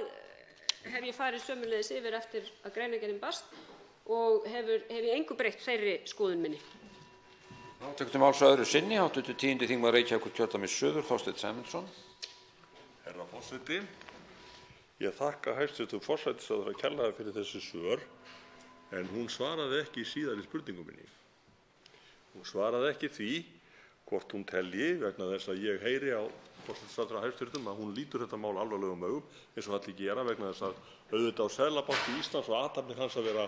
hef ég farið sömuleiðis yfir eftir að greinargerðin barst og hef ég engu breytt þeirri skoðun minni. Tekur til máls öðru sinni, hv. 10. þingmaður Reykjavíkurkjördæmis suður, Þorsteinn Sæmundsson. Herra forseti, ég þakka hæstv. Forsætisráðherra kærlega fyrir þessi svör, en hún svaraði ekki síðari spurningu minni. Hún svaraði ekki því hvort hún telji, vegna þess að ég heyri á forsætisráðherra hæstvirtum að hún lítur þetta mál alvarlegum augum, eins og allir gera, vegna þess að auðvitað á Seðlabanki Íslands og athafnir hans að vera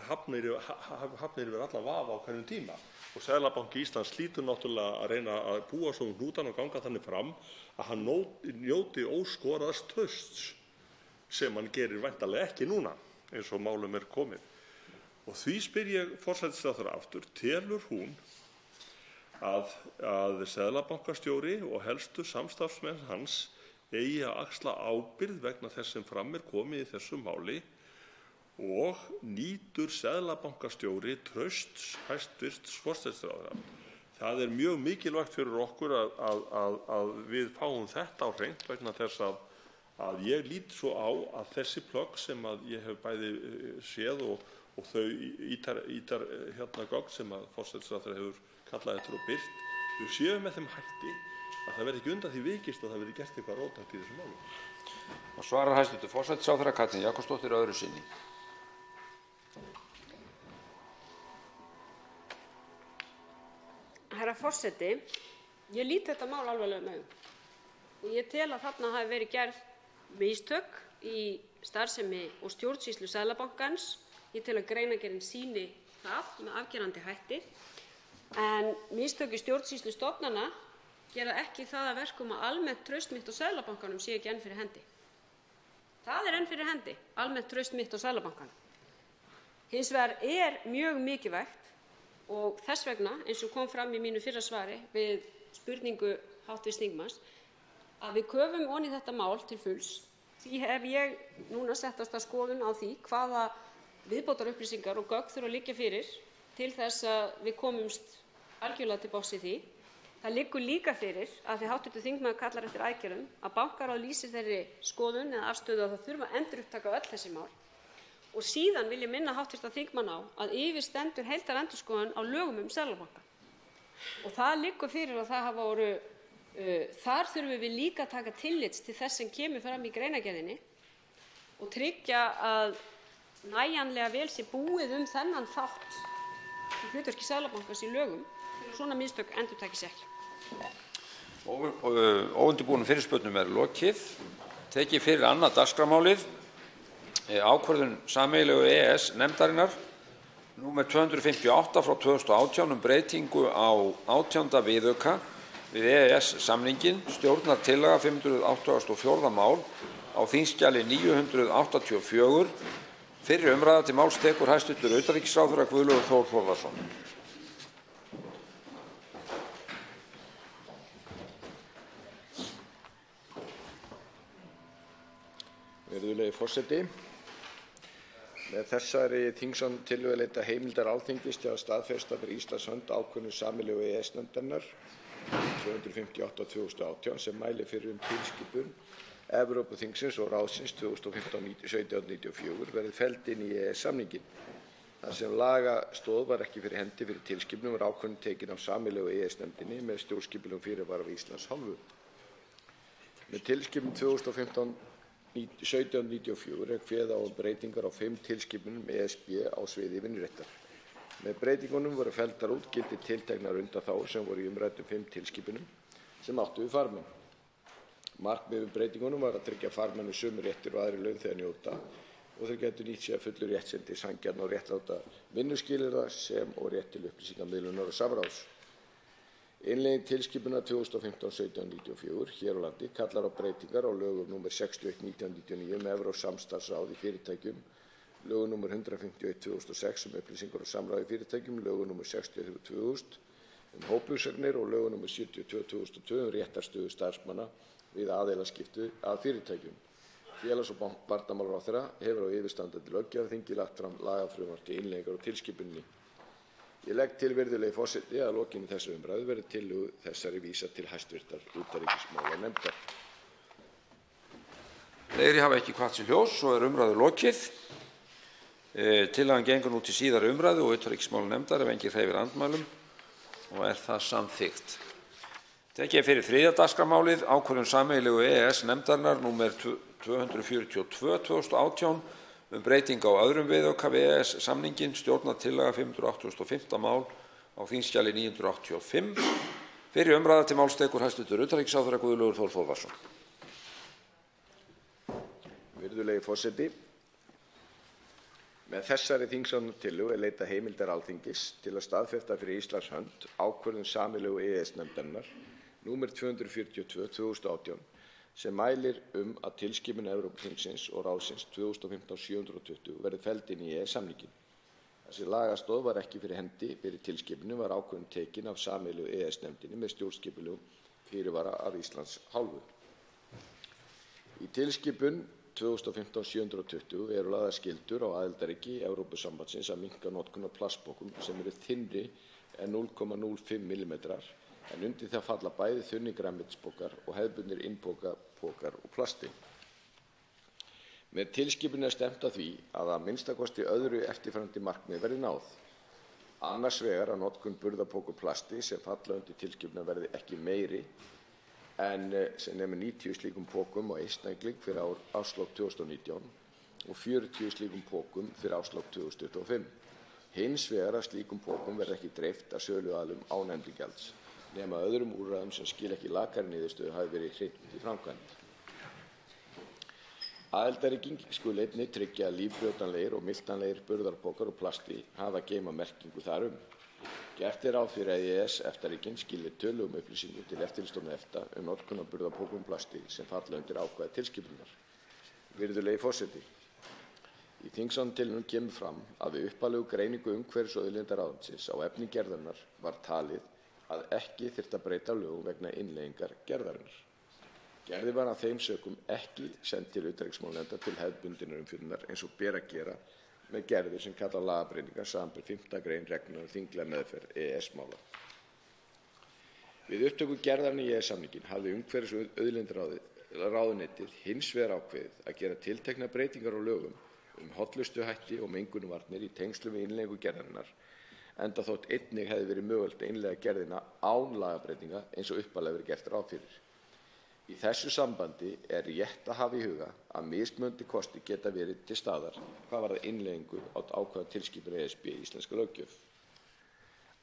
hafnir yfir allan vafa á hverjum tíma. Og Seðlabanki Íslands hlýtur náttúrulega að reyna að búa svo hnútan og ganga þannig fram að hann njóti óskoraðs trausts sem hann gerir væntanlega ekki núna, eins og málum komið. Og því spyr ég forsætisráðherra aftur, telur hún að seðlabankastjóri og helstu samstarfsmenn hans eigi að axla ábyrgð vegna þess sem fram komið í þessu máli og nýtur seðlabankastjóri trausts hæstv. Forsætisráðherra. Það mjög mikilvægt fyrir okkur að við fáum þetta á hreint vegna þess að ég lít svo á að þessi plögg sem að ég hef bæði séð og þau gögn sem að forsætisráðherra hefur kallað eftir og birt, við séum með þeim hætti að það verði ekki undan því vikist að það verði gert eitthvað róttækt í þessu máli. Og svarar hæstv. forsætisráðherra Katrín Jakobsdóttir öðru sinni. Herra forseti, ég lít þetta mál alvarlegum augum og ég tel að þarna hafi verið gerð mistök í starfsemi og stjórnsýslu Seðlabankans. Ég tel að greinargerðin sýni það með afgerandi hætti. En mistök í stjórnsýslu stofnana gera ekki það að verkum að almennt traust mitt á Seðlabankanum sé ekki enn fyrir hendi. Það enn fyrir hendi, almennt traust mitt á Seðlabankanum. Hins vegar mjög mikilvægt og þess vegna, eins og kom fram í mínu fyrra svari við spurningu hv. þingmanns, að við köfum ofan í þetta mál til fulls. Því hef ég núna sett af stað skoðun á því hvaða viðbótarupplýsingar og gögn þurfa að liggja fyrir til þess að við komumst algjörlega til botns í því. Það liggur líka fyrir, að því hv. þingmaður kallar eftir aðgerðum, að bankaráð lýsir þeirri skoðun eða afstöðu að það þurfi að endurupptaka öll þessi mál. Og síðan vil ég minna hv. þingmann á að yfir stendur heildarendurskoðun á lögum Seðlabanka. Og það liggur fyrir að það hafa orðið, þar þurfum við líka að taka tillits til þess sem kemur fram í greinargerðinni og tryggja að nægjanlega vel sé búið þennan þátt í hlutverki Seðlabankans í lögum til að svona mistök endurtaki sig ekki. Óundirbúnum fyrirspurnum lokið. Tekið fyrir annað dagskrármálið. Ákvörðun sameiginlegu EES-nefndarinnar númer 258 frá 2018 breytingu á 18. viðauka við EES-samninginn, stjórnartillaga 584. mál á þingskjali 984. Fyrri umræða til máls tekur hæstv. Utanríkisráðherra Guðlaugur Þór Þórðarson. Virðulegi forseti. Með þessari þingsályktunartillögu er leitað heimildar Alþingis til að staðfesta fyrir Íslands hönd ákvörðun sameiginlegu EES-nefndarinnar 258/2018 sem mælir fyrir tilskipun Evrópuþingsins og ráðsins 2015/1794 verði felld inn í EES-samninginn. Þar sem lagastoð var ekki fyrir hendi fyrir tilskipuninni var ákvörðun tekin af sameiginlegu EES-nefndinni með stjórnskipulegum fyrirvara af Íslands hálfu. Með tilskipun 2015/1794 kveðið á breytingar á 5 tilskipunum ESB á sviði vinnuréttar. Með breytingunum voru felldar út gildi tilteknar undanþágur sem voru í umræddum 5 tilskipunum sem áttu við farmenn. Markmiðið með breytingunum var að tryggja farmennum sömu réttir og aðrir launþegar njóta og þeir gætu nýtt sér að fullu rétt sinn til sanngjarna og réttlátra vinnuskilyrða sem og rétt til upplýsingamiðlunar og samráðs. Innleiðing tilskipunar 2015/1794 hér á landi kallar á breytingar á lögum nr. 61/1999 um Evrópskt samstarfsráð í fyrirtækjum, lögum nr. 151/2006 um upplýsingar og samráð í fyrirtækjum, lögum nr. 63/2000 um hópuppsagnir og lögum nr. 72/2002 um réttarstöðu starfsmanna við aðilaskipti að fyrirtækjum. Félags- og barnamálaráðherra hefur á yfirstandandi löggjafarþingi lagt fram lagafrumvarp til innleiðingar á tilskipuninni. Ég legg til, virðulegi forseti, að að lokinni þessari umræðu verði tillögu þessari vísað til hæstvirtrar utanríkismálanefndar. Fleiri hafa ekki kvatt sér hljóðs, svo umræðu lokið. Tillagan gengur nú til síðari umræðu og utanríkismálanefndar ef enginn hreyfir andmælum og það samþykkt. Tekið fyrir 3. dagskrármálið, ákvörðun sameiginlegu EES-nefndarinnar nr. 242/2018 breytingu á öðrum viðauka við EES-samninginn, stjórnartillaga 585. mál á þingskjali 985. Fyrir umræða til máls tekur hæstv. utanríkisráðherra Guðlaugur Þór Þórðarson. Virðulegi forseti. Með þessari þingsályktunartillögu er leitað heimildar Alþingis til að staðfesta fyrir Íslands hönd ákvörðun sameiginlegu EES-nefndarinnar nr. 242/2018 sem mælir að tilskipun Evrópuþingsins og ráðsins 2015/720 verði felld inn í EES-samninginn. Þar sem lagastoð var ekki fyrir hendi fyrir tilskipuninni var ákvörðun tekin af sameiginlegu EES-nefndinni með stjórnskipulegum fyrirvara af Íslands hálfu. Í tilskipun 2015/720 eru lagðar skyldur á aðildarríki Evrópusambandsins að minnka notkun á plastpokum sem eru þynnri en 0,05 mm en undir það falla bæði þunnir grænmetspokar og hefðbundnir innpokar úr plasti. Með tilskipuninni er stefnt að því að minnsta kosti öðru eftirfarandi markmiði verði náð. Annars vegar að notkun burðarpoka úr plasti sem falla undir tilskipunina verði ekki meiri en sem nemur 90 slíkum pokum á einstakling fyrir árslok 2019 og 40 slíkum pokum fyrir árslok 2025. Hins vegar að slíkum pokum verði ekki dreift af söluaðilum án endurgjalds nema öðrum úrræðum sem skila ekki lakari niðurstöðu hafi verið hrint í framkvæmd. Aðildarríkin skulu einnig tryggja að lífbrjótanlegir og miltanlegir burðarpokar úr plasti hafa að geyma merkingu þar Gert ráð fyrir að EES/EFTA-ríkin skili tölulegum upplýsingum til Eftirlitsstofnunar EFTA notkun á burðarpokum úr plasti sem falla undir ákvæði tilskipunarinnar. Virðulegi forseti. Í þingsályktunartillögunni kemur fram að við upphaflegu greiningu umhverfis- og auðlindaráðuneytisins á efni gerðarinnar var talið að ekki þyrfti að breyta lögum vegna innleiðingar gerðarinnar. Gerðin var af þeim sökum ekki send til utanríkismálanefndar til hefðbundinnar umfjöllunar eins og ber að gera með gerðir sem kalla lagabreytingar samanber 5. grein reglna um þinglega meðferð EES-mála. Við upptöku gerðarinnar í EES-samninginn hafði umhverfis- og auðlindaráðuneytið hins vegar ákveðið að gera tilteknar breytingar á lögum hollustuhætti og mengunarvarnir í tengslum við innleiðingu gerðarinnar, enda þótt einnig hefði verið mögulegt að innleiða gerðina án lagabreytinga eins og upphaflega verið gert ráð fyrir. Í þessu sambandi er rétt að hafa í huga að mismunandi kostir geta verið til staðar hvað varðar innleiðingu á ákvæðum tilskipunar ESB í íslenska löggjöf.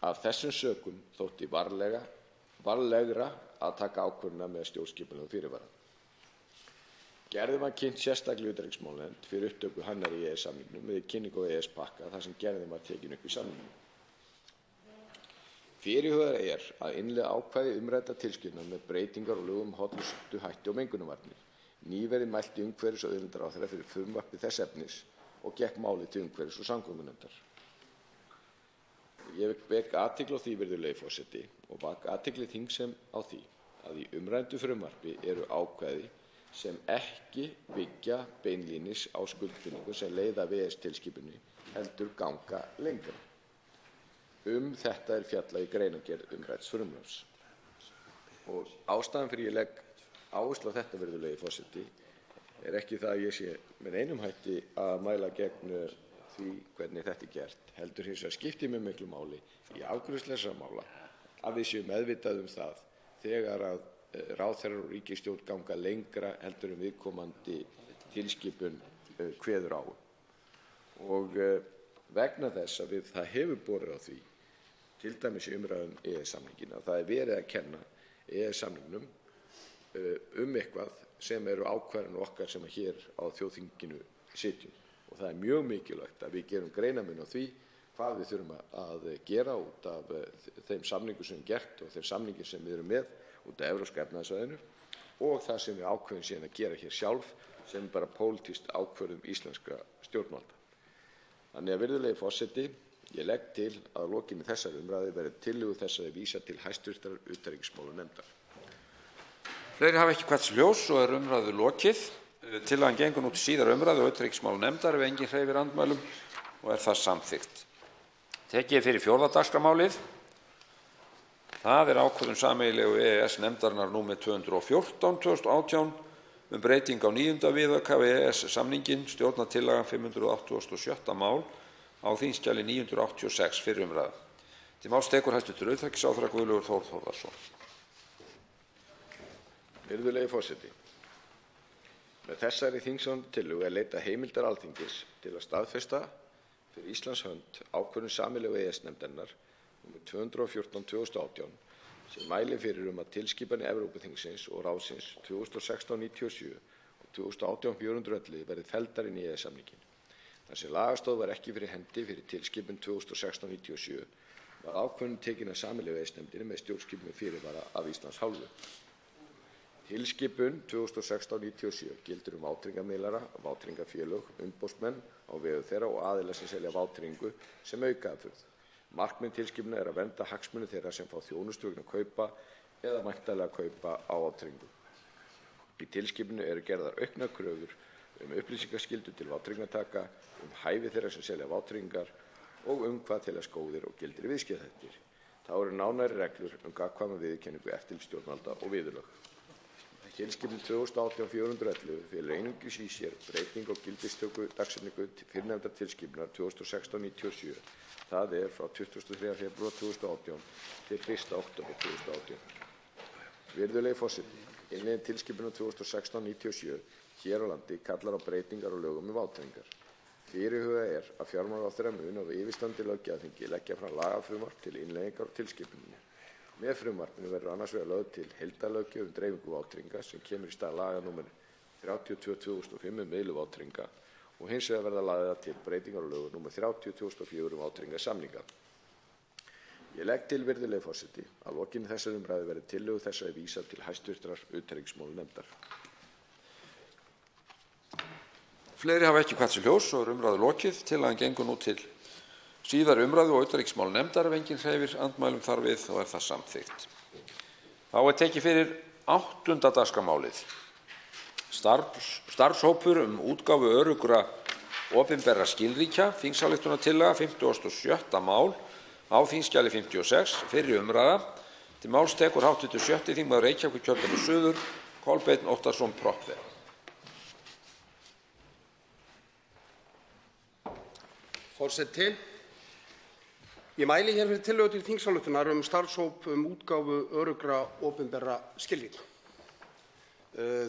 Af þessum sökum þótti varlegra að taka ákvörðunina með stjórnskipulegum fyrirvara. Gerðin var kynnt sérstaklega utanríkismálanefnd fyrir upptöku hennar í EES-samningnum með kynningu á EES-pakka þar sem gerðin var tekin upp í samningnum. Fyrirhugað er að innleiða ákvæði umræddrar tilskipunar með breytingar á lögum um hollustuhætti og mengunarvarnir. Nýverið mælti umhverfis- og auðlindaráðherra fyrir frumvarpi þess efnis og gekk málið til umhverfis- og samgöngunefndar. Ég vek athygli á því, virðulegi forseti, og vak athygli þingsins á því að í umræddu frumvarpi eru ákvæði sem ekki byggja beinlínis á skuldbindingum sem leiða af EES-tilskipuninni heldur ganga lengra. Þetta er fjallað í greinargerð umrædds frumvarps. Og ástæðan fyrir ég legg áherslu á þetta, virðulegi forseti, er ekki það að ég sé með einum hætti að mæla gegn því hvernig þetta er gert, heldur hins vegar skiptir mjög miklu máli í afgreiðslu þessara mála að við séum meðvitað það þegar að ráðherrar og ríkisstjórn ganga lengra heldur en viðkomandi tilskipun kveður á. Og vegna þess að það hefur borið á því, til dæmis í umræðum EES-samninginn, að það er verið að kenna EES-samningnum eitthvað sem eru ákvarðanir okkar sem hér á þjóðþinginu sitjum. Og það er mjög mikilvægt að við gerum greinarmun á því hvað við þurfum að gera út af þeim samningum sem er gert og þeim samningum sem við erum með út af Evrópska efnahagssvæðinu og það sem við ákveðum síðan að gera hér sjálf sem bara pólitískt ákvörðun íslenskra stjórnvalda. Þannig að virðulegi forseti, ég legg til að að lokinni þessari umræðu verði tillögu þessari vísað til hæstvirtrar utanríkismálanefndar. Fleiri hafa ekki hvert ljós og er umræðu lokið. Tillagan gengur nú til síðari umræðu og utanríkismálanefndar ef enginn hreyfir andmælum og er það samþykkt. Tekið er fyrir 4. dagskrármálið. Það er ákvörðun sameiginlegu EES-nefndarinnar númer 214/2018 breyting á 9. viðauka við EES-samninginn, stjórnartillagan 587. mál á þingskjali 986 fyrri umræða. Til máls tekur hæstv. Utanríkisráðherra Guðlaugur Þór Þórðarson. Virðulegi forseti. Með þessari þingsályktunartillögu er leitað heimildar Alþingis til að staðfesta fyrir Íslands hönd ákvörðun sameiginlegu EES-nefndarinnar nr. 214/2018 sem mælir fyrir að tilskipanir Evrópuþingsins og ráðsins 2016/97 og 2018/411 verði felldar inn í EES-samninginn. Þar sem lagastoð var ekki fyrir hendi fyrir tilskipun 2016/97 var ákvörðun tekin af sameiginlegu EES-nefndinni með stjórnskipulegum fyrirvara af Íslands hálfu. Tilskipun 2016/97 gildir vátryggingamiðlara, vátryggingafélög, umboðsmenn á vegum þeirra og aðila sem selja vátryggingu sem aukaafurð. Markmið tilskipunar er að vernda hagsmuni þeirra sem fá þjónustu vegna kaupa eða væntanlega kaupa á vátryggingu. Í tilskipunu eru gerðar auknar kröfur upplýsingaskyldu til vátryggingartaka, hæfi þeirra sem selja vátryggingar og hvað teljast góðir og gildir viðskiptahættir. Þá eru nánari reglur gagnkvæma viðurkenningu eftirlitsstjórnvalda og viðurlög. Tilskipun 2018/411 felur einungis í sér breyting á gildistöku dagsetningu fyrrnefndrar tilskipunar 2016/97, það er frá 23. febrúar 2018 til 1. október 2018. Virðulegi forseti, innleiðing tilskipunar 2016/97 hér á landi kallar á breytingar á lögum vátryggingar. Fyrirhugað er að fjármálaráðherra mun á yfirstandandi löggjafarþingi leggja fram lagafrumvarp til innleiðingar á tilskipuninni. Með frumvarpinu verður annars vegar lögð til heildarlöggjöf dreifingu vátrygginga sem kemur í stað laga nr. 32/2005 miðlun vátrygginga og hins vegar verða lagðar til breytingar á lögum nr. 30/2004 vátryggingasamninga. Ég legg til, virðulegi forseti, að lokinni þessari umræðu verði tillögu þessari vísað til hæstvirtrar utanríkismálanefndar. Fleiri hafa ekki hvert ljós og er umræðu lokið. Tillagan gengur nú til síðari umræðu og utanríkismálanefndar ef enginn hreyfir andmælum þar við og er það samþykkt. Þá er tekið fyrir 8. dagskrármálið. Starfshópur útgáfu öruggra opinberra skilríkja, þingsályktunartillaga 56. mál á þingskjali 56, fyrri umræða. Til máls tekur hv. 6. þingmaður Reykjavíkurkjördæmis suður, Kolbeinn Óttarsson Proppé. Forseti. Ég mæli hér fyrir tillögu til þingsályktunar starfshóp útgáfu öruggra opinberra skilríkja.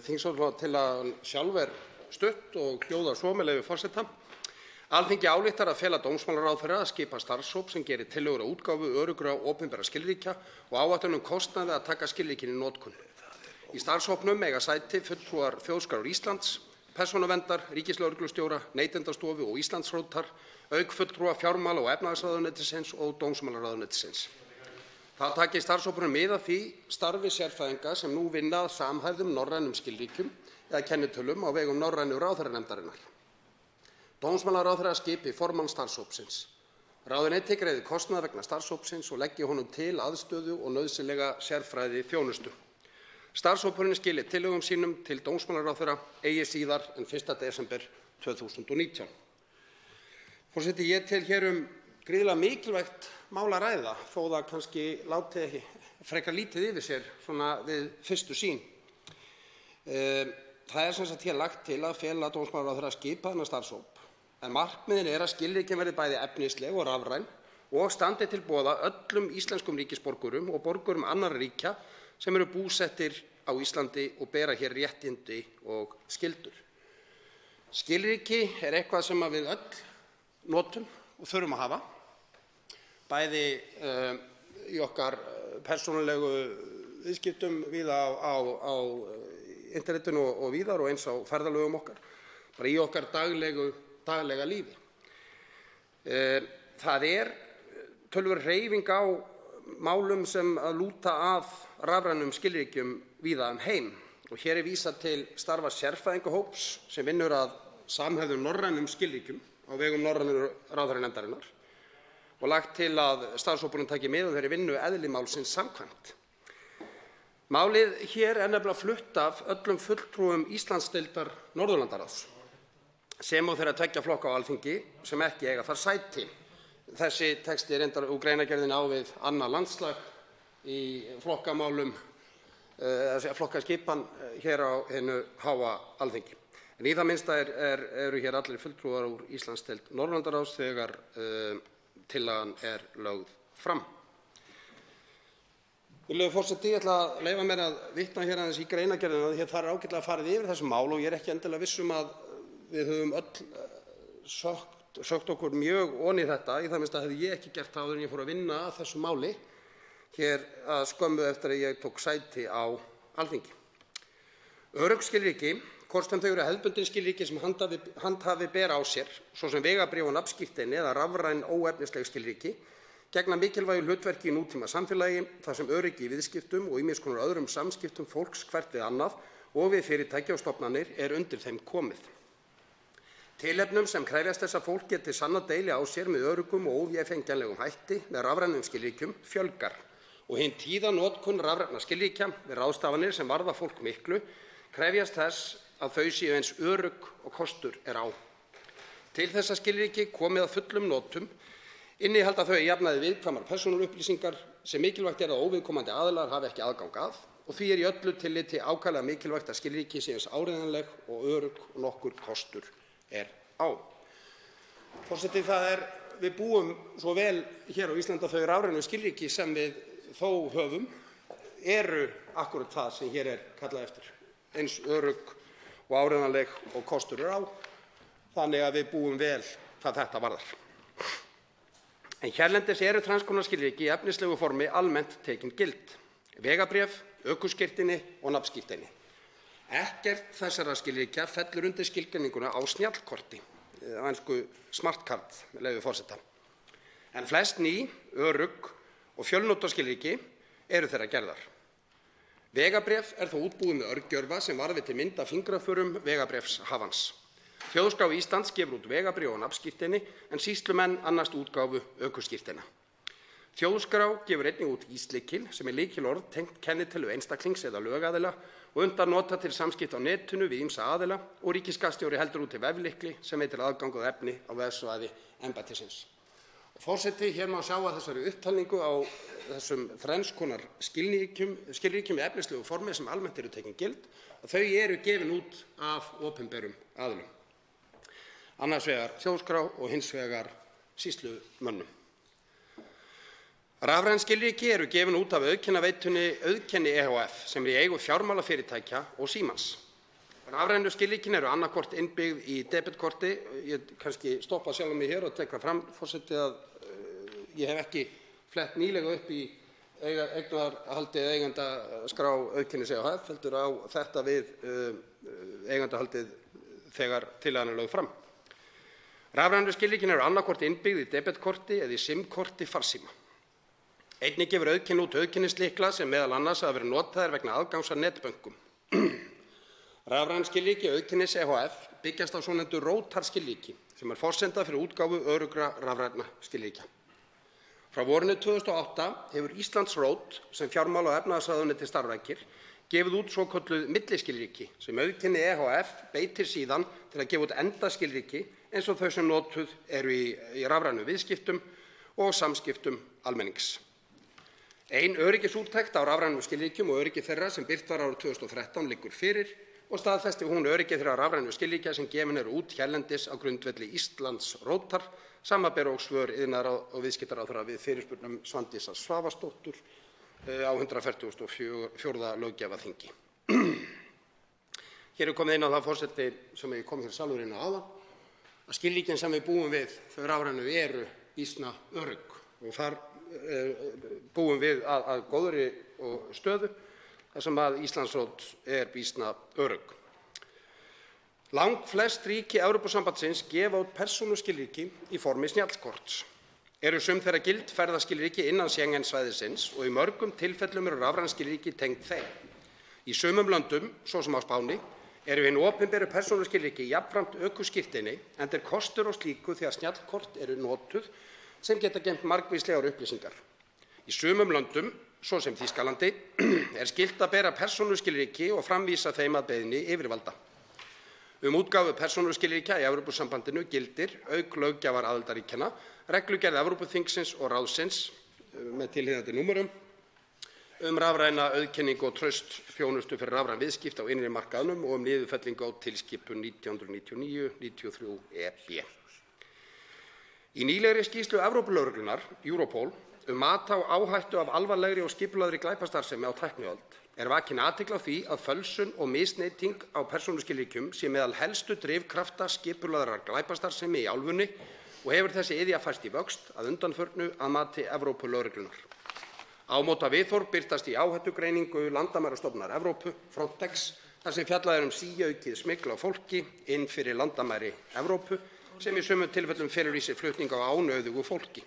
Þingsályktunartillagan sjálf er stutt og hljóðar svo, með leyfi forseta. Alþingi ályktar að fela dómsmálaráðherra að skipa starfshóp sem gerir tillögur að útgáfu öruggra opinberra skilríkja og áætlun kostnað við að taka skilríkin í notkun. Í starfshópnum eiga sæti fulltrúar Þjóðskrár Íslands, Persónuverndar, ríkislögreglustjóra, Neytendastofu og Íslandsrótar, auk fulltrúa fjármála- og efnahagsráðuneytisins og dómsmálaráðuneytisins. Það taki starfshópurinn mið af því starfi sérfræðinga sem nú vinna að samhæfðum norrænum skilríkjum eða kennitölum á vegum norrænu ráðherranefndarinnar. Dómsmálaráðherra skipi formann starfshópsins. Ráðuneyti greiði kostnað vegna starfshópsins og leggi honum til aðstöðu og nauðsynlega sérfræði þjónustu. Starfshópurinn skili tillögum sínum til dómsmálaráðherra eigi síðar en 1. desember 2019. Forseti, ég tel hér gríðarlega mikilvægt mál að ræða þó það kannski láti frekar lítið yfir sér svona við fyrstu sýn. Það sem sagt hér lagt til að fela dómsmálaráðherra að skipa þennan starfshóp, en markmiðin er að skilríkin verði bæði efnisleg og rafræn og standi til boða öllum íslenskum ríkisborgurum og borgurum annarra ríkja sem eru búsettir á Íslandi og bera hér réttindi og skyldur. Skilríki er eitthvað sem við öll notum og þurfum að hafa, bæði í okkar persónulegu viðskiptum víða á internetinu og víðar og eins á ferðalögum okkar, bara í okkar daglega lífi. Það er töluverð hreyfing á málum sem að lúta að rafrænum skilríkjum víða heim og hér er vísað til starfa sérfræðingahóps sem vinnur að samhæfðum norrænum skilríkjum á vegum norrænu ráðherranefndarinnar og lagt til að starfshópurinn taki mið af þeirri vinnu eðli málsins samkvæmt. Málið hér er nefnilega flutt af öllum fulltrúum Íslandsdeildar Norðurlandaráðs sem og þeirra tveggja flokka á Alþingi sem ekki eiga þar sæti. Þessi texti er reyndar úr greinargerðinni á við annað landslag í flokkamálum, flokkaskipan hér á hinu háa Alþingi. En í það minnsta eru hér allir fulltrúar úr Íslandsdeild Norðurlandaráðs þegar tillagan er lögð fram. Virðulegur forseti, ég ætla að leyfa mér að vitna hér aðeins í greinargerðina því að það er ágætlega farið yfir þessu mál og ég er ekki endilega viss að við höfum öll sökt okkur mjög ofan í þetta. Í það minnsta hefði ég ekki gert það áður en ég fór að vinna að þessu máli hér að skömmu eftir að ég tók sæti á Alþingi. Örugg skilríki, hvort sem þau eru hefðbundin skilríki sem handhafi ber á sér, svo sem vegabréf og nafnskírteini eða rafræn óefnisleg skilríki, gegna mikilvægu hlutverki í nútíma samfélagi þar sem öryggi í viðskiptum og ýmiss konar öðrum samskiptum fólks hvert við annað og við fyrirtæki og stofnanir er undir þeim komið. Tilefnum sem krefjast þess að fólk geti sannað deili á sér með öruggum og óvéfengjanlegum hætti með rafrænum skilríkjum fjölgar og hin tíða notkun rafrænna skilríkja við ráðstafanir sem varða fólk miklu krefjast þess að þau séu eins örugg og kostur er á. Til þess að skilríki komið að fullum notum innihalda þau jafnaði viðkvæmar persónuupplýsingar sem mikilvægt er að óviðkomandi aðilar hafi ekki aðgang að og því er í öllu tilliti ákaflega mikilvægt að skilríki séu eins áreiðanleg og örugg og nokkur kostur er á. Forseti, við búum svo vel hér á Íslandi að þau rafrænu skilríki sem við þó höfum eru akkúrat það sem hér er kallað eftir, eins örugg og áreiðanleg og kostur er á, þannig að við búum vel hvað þetta varðar. En hérlendis eru þrenns konar skilríki í efnislegu formi almennt tekin gild, vegabréf, ökuskírteini og nafnskírteini. Ekkert þessara skilríkja fellur undir skilgreininguna á snjallkorti, á ensku smart card, með leyfi forseta. En flest ný, örugg og fjölnótaskilríki eru þeirra gerðar. Vegabréf er þó útbúið með örgjörva sem varðveiti mynd af fingraförum vegabréfshafans. Þjóðskrá Íslands gefur út vegabréf og nafnskírteini en sýslumenn annast útgáfu ökuskírteina. Þjóðskrá gefur einnig út íslykil sem er lykilorð tengt kennitölu einstaklings eða lögaðila og unnt að nota til samskipta á netinu við ýmsa aðila og ríkisskattstjóri heldur út til veflykli sem veitir aðgang að efni á vefsvæði embættisins. Forseti, hér má sjá að þessari upptalningu á þessum þrenns konar skilríkjum í efnislegu formi sem almennt eru tekin gild að þau eru gefin út af opinberum aðilum. Annars vegar Þjóðskrá og hins vegar sýslumönnum. Rafræn skilríki eru gefin út af auðkennaveitunni Auðkenni ehf. Sem er í eigu fjármálafyrirtækja og Símans. Rafrænu skilríkin eru annaðhvort innbyggð í debetkorti. Ég kannski stoppa sjálfum mig hér og tek það fram, forseti, að ég hef ekki flett nýlega upp í eignarhaldið eigendaskrá Auðkennis ehf. Heldur á þetta við eigendahaldið þegar tillagan er lögð fram. Rafrænu skilríkin eru annaðhvort innbyggð í debetkorti eða í SIM-korti farsíma. Einnig gefur Auðkenni út auðkennislykla sem meðal annars hafa verið notaðir vegna aðgangs að netbönkum. Rafræn skilríki Auðkennis ehf. Byggjast á svonefndu rótarskilríki sem er forsenda fyrir útgáfu öruggra rafrænna skilríkja. Frá vorinu 2008 hefur Íslandsrót sem fjármála- og efnahagsráðuneyti starfrækir gefið út svokölluð milliskilríki sem Auðkenni ehf. Beitir síðan til að gefa út endaskilríki eins og þau sem notuð eru í rafrænu viðskiptum og samskiptum almennings. Ein öryggisúttekt á rafrænum skilríkjum og öryggi þeirra sem birt var árið 2013 liggur fyrir og staðfesti hún öryggi þeirra rafrænu skilríkja sem gefin eru út hérlendis á grundvelli Íslands rótar, samanber og svör iðnaðar- og viðskiptaráðherra við fyrirspurnum Svandísar Svavarsdóttur á 144. löggjafarþingi. Hér er komið inn á það, forseti, sem ég kom hér sjálfur inn á áðan, að skilríkin sem við búum við, þau rafrænu, eru býsna örugg og þar búum við að góðri og stöðu þar sem að Íslandsrót er býsna örugg. Langflest ríki Evrópusambandsins gefa út persónuskilríki í formi snjallkorts. Eru sum þeirra gild ferðaskilríki innan Schengen-svæðisins og í mörgum tilfellum eru rafræn skilríki tengd þeim. Í sumum löndum, svo sem á Spáni, eru hin opinberu persónuskilríki jafnframt ökuskírteini, enda er kostur á slíku því að snjallkort eru notuð sem geta geymt margvíslegar upplýsingar. Í sumum löndum, svo sem Þýskalandi, er skylt að bera persónuskilríki og framvísa þeim að beiðni yfirvalda. Útgáfu persónuskilríkja í Evrópusambandinu gildir, auk löggjafar aðildarríkjanna, reglugerð Evrópuþingsins og ráðsins með tilheyrandi númerum rafræna auðkenningu og traust þjónustu fyrir rafræn viðskipti á innri markaðnum og niðurfellingu á tilskipun 1999/93 EB. Í nýlegri skýrslu Evrópulögreglunnar, Europol, mat á áhættu af alvarlegri og skipulagðri glæpastarfsemi á tækniöld er vakin athygli á því að fölsun og misneyting á persónuskilríkjum sé meðal helstu drifkrafta skipulagðrar glæpastarfsemi í álfunni og hefur þessi iðja færst í vöxt að undanförnu að mati Evrópulögreglunnar. Ámóta viðhorf birtast í áhættugreiningu Landamærastofnunar Evrópu, Frontex, þar sem fjallað er síaukið smygl á fólki inn fyrir landamæri Evrópu, sem í sumum tilfellum felur í sér flutning á ánauðugu fólki.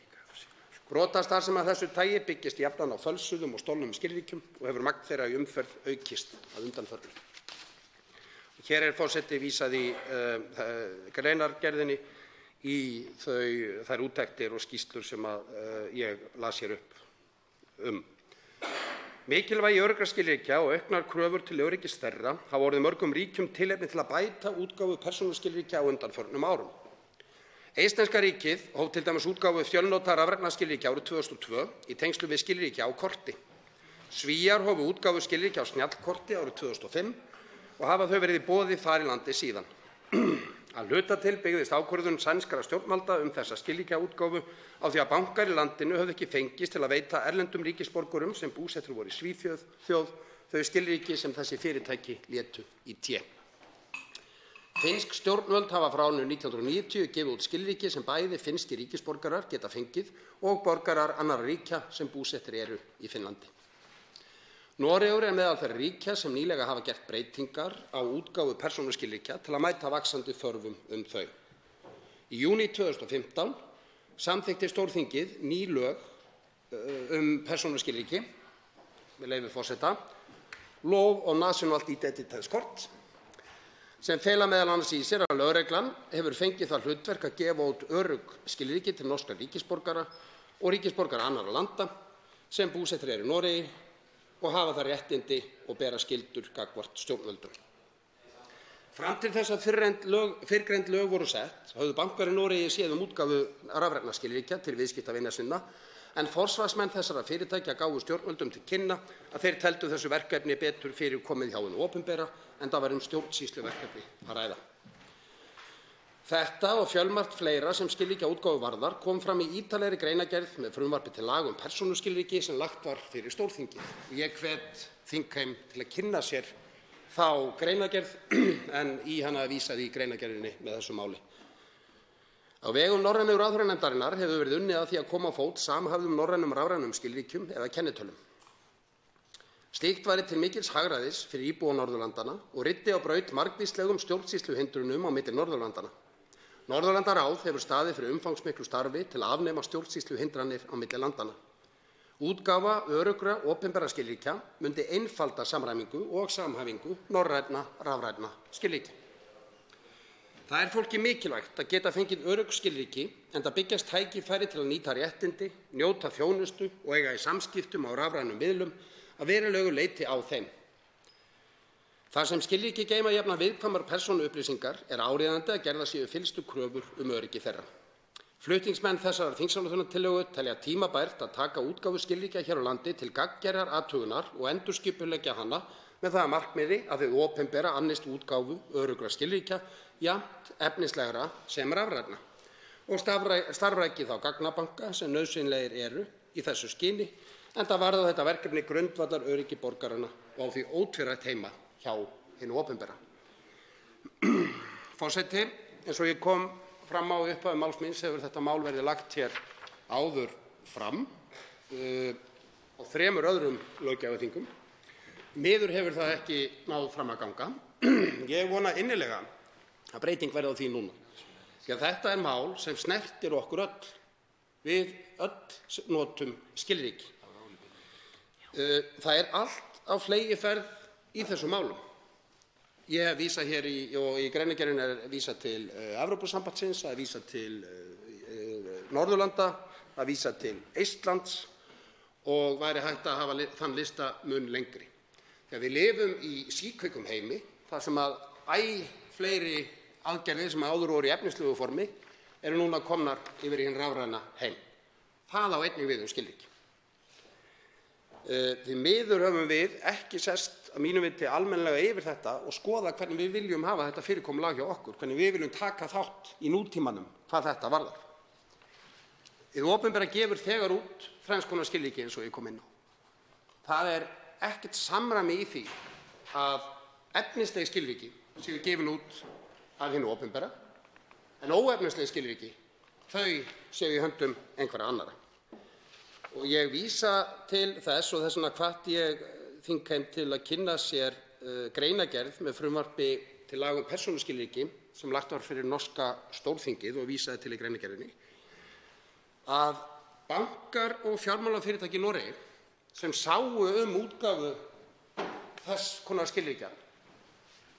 Brotastarfsemi af þessu tagi byggist jafnan á fölsuðum og stolnum skilríkjum og hefur magn þeirra í umferð aukist að undanförnu. Hér er, forseti, vísað í greinargerðinni í þær úttektir og skýrslur sem ég las hér upp. Mikilvægi öruggra skilríkja og auknar kröfur til öryggis þeirra hafa orðið mörgum ríkjum tilefni til að bæta útgáfu persónuskilríkja á undanförnum árum. Eistneska ríkið hóf til dæmis útgáfu fjölnota rafrænna skilríkja árið 2002 í tengslum við skilríkja á korti. Svíar hófu útgáfu skilríkja á snjallkorti árið 2005 og hafa þau verið í boði þar í landi síðan. Að hluta til byggðist ákvörðun sænskra stjórnvalda þessa skilríkjaútgáfu á því að bankar í landinu höfðu ekki fengist til að veita erlendum ríkisborgurum sem búsettir voru í Svíþjóð þau skilríki sem þessi fyrirtæki létu í té. Finnsk stjórnvöld hafa frá árinu 1990 gefið út skilríki sem bæði finnskir ríkisborgarar geta fengið og borgarar annarra ríkja sem búsettir eru í Finnlandi. Noregur er meðal þeirra ríkja sem nýlega hafa gert breytingar á útgáfu persónuskilríkja til að mæta vaxandi þörfum þau. Í júní 2015 samþykkti Stórþingið ný lög persónuskilríki, með leyfi forseta, Law on National Identity Kort, sem fela meðal annars í sér að lögreglan hefur fengið það hlutverk að gefa út örugg skilríki til norskra ríkisborgara og ríkisborgara annarra landa sem búsettir eru í Noregi og hafa það réttindi og bera skyldur gagnvart stjórnvöldum. Fram til þess að fyrrgreind lög voru sett höfðu bankar í Noregi séð útgáfu rafrænna skilríkja til viðskiptavina sinna, en forsvarsmenn þessara fyrirtækja gáfu stjórnvöldum til kynna að þeir teldu þessu verkefni betur fyrir komið hjá hinu opinbera, en það var stjórnsýsluverkefni að ræða. Þetta og fjölmargt fleira sem skilríkjaútgáfu varðar kom fram í ítarlegri greinargerð með frumvarpi til laga persónuskilríki sem lagt var fyrir Stórþingið. Ég hvet þingheim til að kynna sér þá greinargerð en í hana vísað í greinargerðinni með þessu máli. Á vegum norrænu ráðherranefndarinnar hefur verið unnið að því að koma á fót samhæfðum norrænum rafrænum skilríkjum eða kennitölum. Slíkt væri til mikils hagræðis fyrir íbúa Norðurlandanna og ryddi á braut margvíslegum stjórnsýsluhindrunum á milli Norðurlandanna. Norðurlandaráð hefur staðið fyrir umfangsmiklu starfi til að afnema stjórnsýsluhindranir á milli landanna. Útgáfa öruggra opinberra skilríkja myndi einfalda samræmingu og samhæfingu norrænna rafrænna skilríkja. Það er fólki mikilvægt að geta fengið örugg skilríki enda byggjast tækifæri til að nýta réttindi, njóta þjónustu og eiga í samskiptum á rafrænum miðlum að verulegu leyti á þeim. Þar sem skilríki geyma jafnan viðkvæmar persónuupplýsingar er áríðandi að gerðar séu fyllstu kröfur öryggi þeirra. Flutningsmenn þessarar þingsályktunartillögu telja tímabært að taka útgáfu skilríkja hér á landi til gagngerrar athugunar og endurskipuleggja hana með það að markmiði að hið opinbera annist útgáfu öruggra skilríkja, jafnt efnislegra sem rafrænna, og starfræki þá gagnabanka sem nauðsynlegir eru í þessu skyni, enda varðar þetta verkefni grundvallaröryggi borgaranna og á því ótvírætt heima hjá hinu opinbera. Forseti, eins og ég kom fram á upphafi máls míns hefur þetta mál verið lagt hér áður fram á 3 öðrum löggjafarþingum. Miður hefur það ekki náð fram að ganga. Ég vona innilega að breyting verði á því núna. Því að þetta er mál sem snertir okkur öll. Við öll notum skilríki. Það er allt á fleygiferð í þessum málum. Ég hef vísað hér og í greinargerðinni er vísað til Evrópusambandsins, það er vísað til Norðurlanda, það er vísað til Eistlands og væri hægt að hafa þann lista mun lengri. Þegar við lifum í síkvikum heimi, þar sem að fleiri aðgerðir sem áður voru í efnislegu formi eru núna komnar yfir í hinn rafræna heim. Það á einnig við skilríki. Því miður höfum við ekki sest að mínu viti almennilega yfir þetta og skoða hvernig við viljum hafa þetta fyrirkomulag hjá okkur, hvernig við viljum taka þátt í nútímanum hvað þetta varðar. Hið opinbera gefur þegar út þrenns konar skilríki eins og ég kom inn á. Það er ekkert samræmi í því að efnisleg skilríki séu gefin út af hinu opinbera en óefnisleg skilríki þau séu í höndum einhverra annarra. Og ég vísa til þess og þess vegna hvatti ég þingheim til að kynna sér greinargerð með frumvarpi til laga um persónuskilríki sem lagt var fyrir norska stórþingið og vísaði til í greinargerðinni, að bankar og fjármálafyrirtæki í Noregi sem sáu útgáfu þess konar skilríkja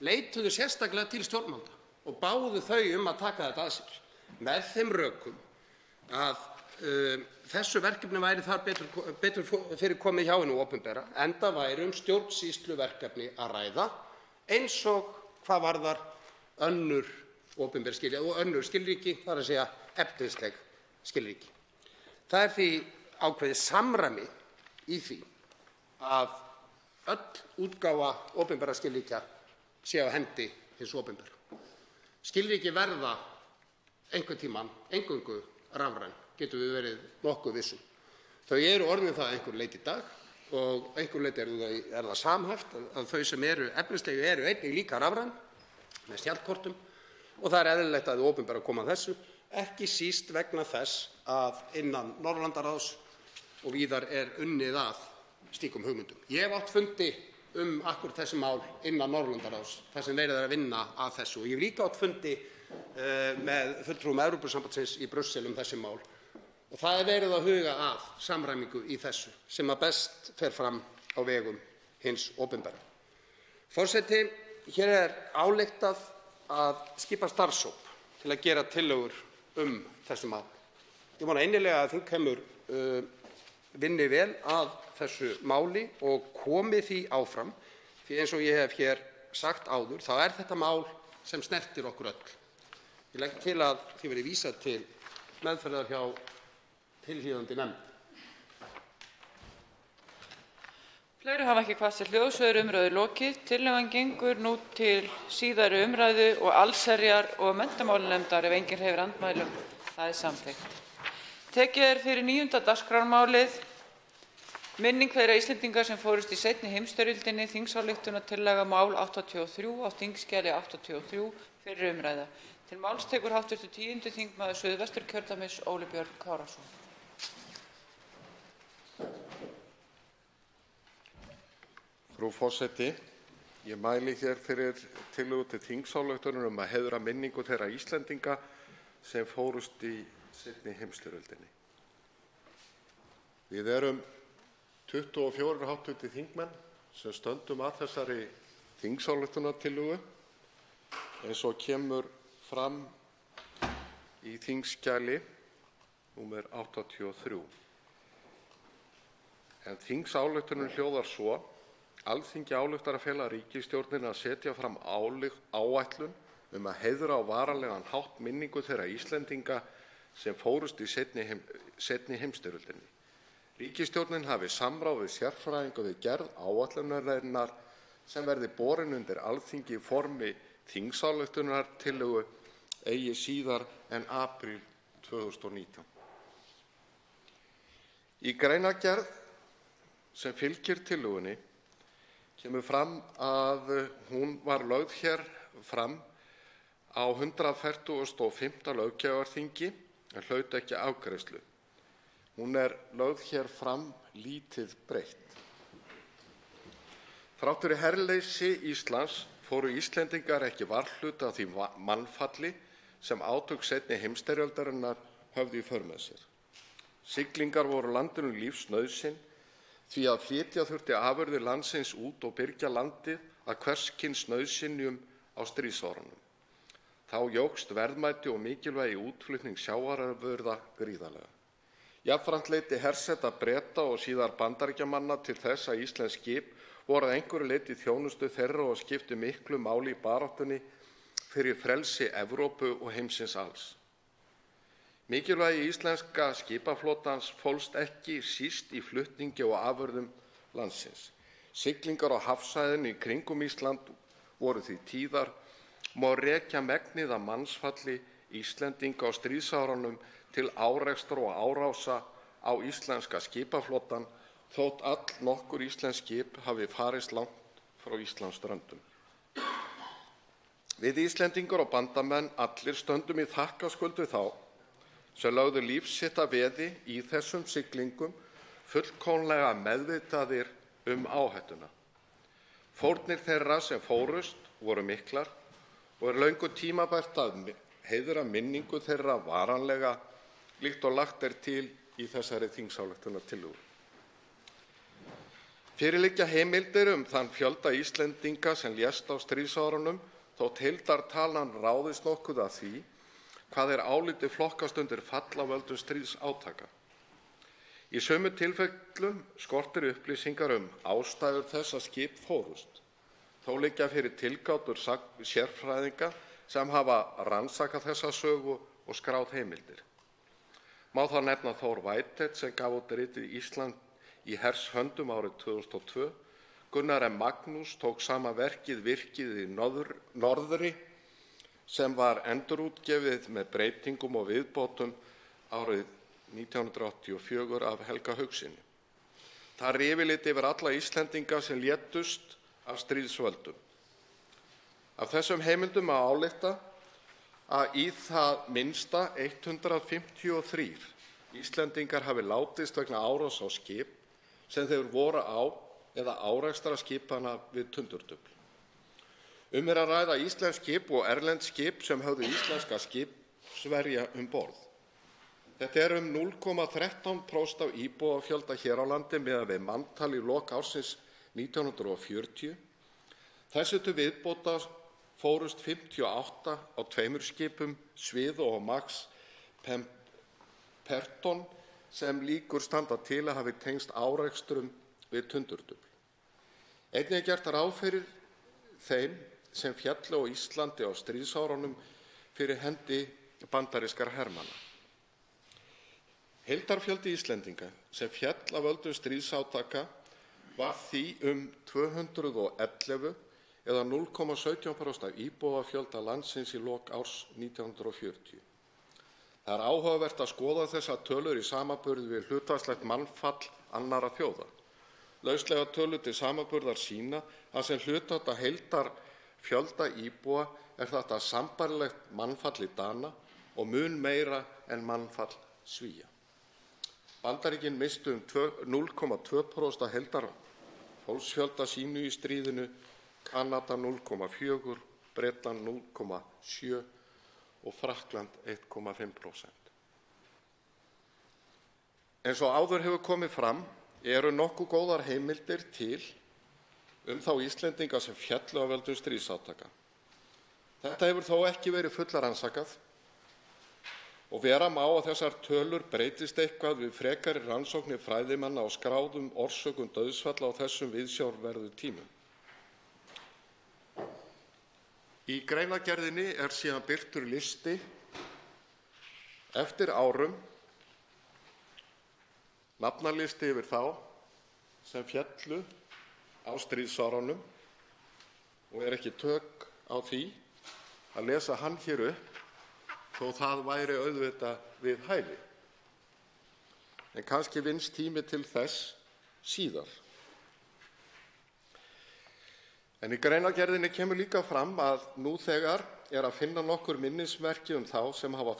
leituðu sérstaklega til stjórnvalda og báðu þau að taka þetta að sér með þeim rökum að þessu verkefni væri þar betur fyrir komið hjá hinu opinbera, enda væri stjórnsýsluverkefni að ræða eins og hvað varðar önnur opinber skilríki og önnur skilríki, þar að segja efnisleg skilríki. Það er því ákveðið samræmi í því að öll útgáfa opinberra skilríkja sé á hendi hins opinbera. Skilríki verða einhvern tímann eingöngu rafræn, getum við verið nokkuð vissum. Þau eru orðin það einhver leyti í dag og einhver leyti er það samhæft að þau sem eru efnislegu eru einnig líka rafræn með skjaldkortum og það er eðlilegt að hið opinbera koma að þessu, ekki síst vegna þess að innan Norðurlandaráðs og víðar er unnið að slíkum hugmyndum. Ég hef átt fundi akkúrat þessi mál innan Norðurlandaráðs þar sem verið er að vinna að þessu og ég hef líka átt fundi með fulltrúum Evrópusambandsins í Brussel þessi mál og það er verið að huga að samræmingu í þessu sem að best fer fram á vegum hins opinbera. Forseti, hér er ályktað að skipa starfshóp til að gera tillögur þessu mál. Ég vona innilega að þingheimur vinni vel að þessu máli og komi því áfram, því eins og ég hef hér sagt áður, þá er þetta mál sem snertir okkur öll. Ég legg til að því verði vísað til meðferðar hjá tilhlýðandi nefnd. Fleiri hafa ekki kvatt sér hljóðs og er umræðu lokið. Tillagan gengur nú til síðari umræðu og allsherjar- og menntamálanefndar ef enginn hreyfir andmælum. Það er samþykkt. Tekið er fyrir 9. dagskrármálið minning þeirra Íslendinga sem fórust í seinni heimsstyrjöldinni, þingsályktunartillaga mál 83 á þingskjali 83 fyrir umræða. Til máls tekur hv. 10. þingmaður Suðvesturkjördæmis Óli Björn Kárason. Frú forseti, ég mæli hér fyrir tillögu til þingsályktunar að heiðra minningu þeirra Íslendinga sem fórust í seinni heimsstyrjöldinni. Við erum 24 hv. þingmenn sem stöndum að þessari þingsályktunartillögu eins og kemur fram í þingskjali númer 83. En þingsályktunin hljóðar svo: Alþingi ályktar að fela ríkisstjórninni að setja fram áætlun að heiðra á varanlegan hátt minningu þeirra Íslendinga sem fórust í seinni heimsstyrjöldinni. Ríkisstjórnin hafi samráð við sérfræðinga við gerð áætlunarinnar sem verði borin undir Alþingi í formi þingsályktunartillögu eigi síðar en apríl 2019. Í greinargerð sem fylgir tillögunni kemur fram að hún var lögð hér fram á 145. löggjafarþingi en hlaut ekki afgreiðslu. Hún lögð hér fram lítið breytt. Þrátt fyrir herleysi Íslands fóru Íslendingar ekki varhluta af því mannfalli sem átök seinni heimsstyrjaldarinnar höfðu í för með sér. Siglingar voru landinu lífsnauðsyn því að flytja þurfti afurðir landsins út og byrgja landið að hvers kyns nauðsynjum á stríðsárunum. Þá jókst verðmæti og mikilvægi útflutning sjávarafurða gríðarlega. Jafnframt leiddi herseta Breta og síðar Bandaríkjamanna til þess að íslensk skip voru að einhverju leyti þjónustu þeirra og skiptu miklu máli í baráttunni fyrir frelsi Evrópu og heimsins alls. Mikilvægi íslenska skipaflotans fólst ekki síst í flutningi og afurðum landsins. Siglingar á hafsvæðinu í kringum Ísland voru því tíðar, má rekja megnið af mannsfalli Íslendinga á stríðsárunum til árekstra og árása á íslenska skipaflotan þótt nokkur íslensk skip hafi farist langt frá Íslandsströndum. Við Íslendingar og bandamenn allir stöndum í þakkarskuld við þá sem lögðu líf sitt að veði í þessum siglingum fullkomlega meðvitaðir áhættuna. Fórnir þeirra sem fórust voru miklar og löngu tímabært að heiðra minningu þeirra varanlega líkt og lagt til í þessari þingsályktunartillögu. Fyrir liggja heimildir þann fjölda Íslendinga sem lést á stríðsárunum þótt heildartalan ráðist nokkuð af því hvað álitið flokkast undir fall af völdum stríðsátaka. Í sömu tilfellum skortir upplýsingar ástæður þess að skip fórust. Þó liggja fyrir tilgátur sérfræðinga sem hafa rannsakað þessa sögu og skráð heimildir. Má þá nefna Þór Whitehead sem gaf út ritið Ísland í hers höndum árið 2002. Gunnar M. Magnús tók sama virkið í norðri sem var endurútgefið með breytingum og viðbótum árið 1984 af Helga Haukssyni. Þar yfirlit yfir alla Íslendinga sem létust af stríðsvöldum. Af þessum heimildum að álykta að í það minnsta 153 Íslendingar hafi látist vegna árás á skip sem þeir voru á eða árekstra skipana við Tundurdufl. Að ræða íslensk skip og erlend skip sem höfðu íslenska skipsverja borð. Þetta 0,13% af íbúafjölda hér á landi miðað við manntal í lok ársins 1940. Þessu til viðbótar fórust 58 á 2 skipum, Sviðu og Max Pemberton, sem líkur standa til að hafi tengst árekstrum við Tundurdufl. Einnig gert ráð fyrir þeim sem féllu á Íslandi á stríðsárunum fyrir hendi bandarískra hermanna. Heildarfjöldi Íslendinga sem féll af völdum stríðsátaka var því 211 eða 0,17% af íbúafjölda landsins í lok árs 1940. Það áhugavert að skoða þessar tölur í samanburði við hlutfallslegt mannfall annarra þjóða. Lauslega tölur til samanburðar sýna að sem hlutfall af heildarfjölda íbúa þetta sambærilegt mannfalli Dana og mun meira en mannfall Svía. Bandaríkin misstu 0,2% af heildarfólksfjölda sínu í stríðinu, Kanada 0,4%, Bretland 0,7% og Frakkland 1,5%. Eins og áður hefur komið fram eru nokkuð góðar heimildir til þá Íslendinga sem féllu af völdum stríðsátaka. Þetta hefur þó ekki verið fullrannsakað og vera má að þessar tölur breytist eitthvað við frekari rannsóknir fræðimanna á skráðum orsökum dauðsfalla á þessum viðsjárverðu tímum. Í greinargerðinni síðan birtur listi Eftir árum nafnalisti yfir þá sem féllu á stríðsárunum og ekki tök á því að lesa hann hér upp þó það væri auðvitað við hæfi. En kannski vinnst tími til þess síðar. En í greinargerðinni kemur líka fram að nú þegar að finna nokkur minnismerki þá sem hafa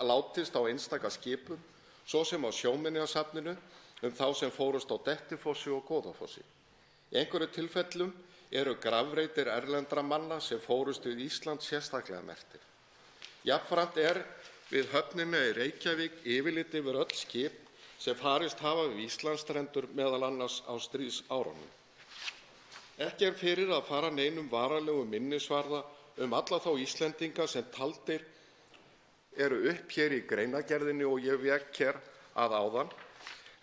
látist á einstaka skipum, svo sem á Sjóminjasafninu þá sem fórust á Dettifossi og Goðafossi. Í einhverju tilfellum eru grafreitir erlendra manna sem fórust við Ísland sérstaklega merktir. Jafnframt við höfnina í Reykjavík yfirlit yfir öll skip sem farist hafa við Íslandsstrendur meðal annars á stríðsárunum. Ekki fyrir að fara neinum varanlegum minnisvarða alla þá Íslendinga sem taldir eru upp hér í greinargerðinni og ég vék hér að áðan,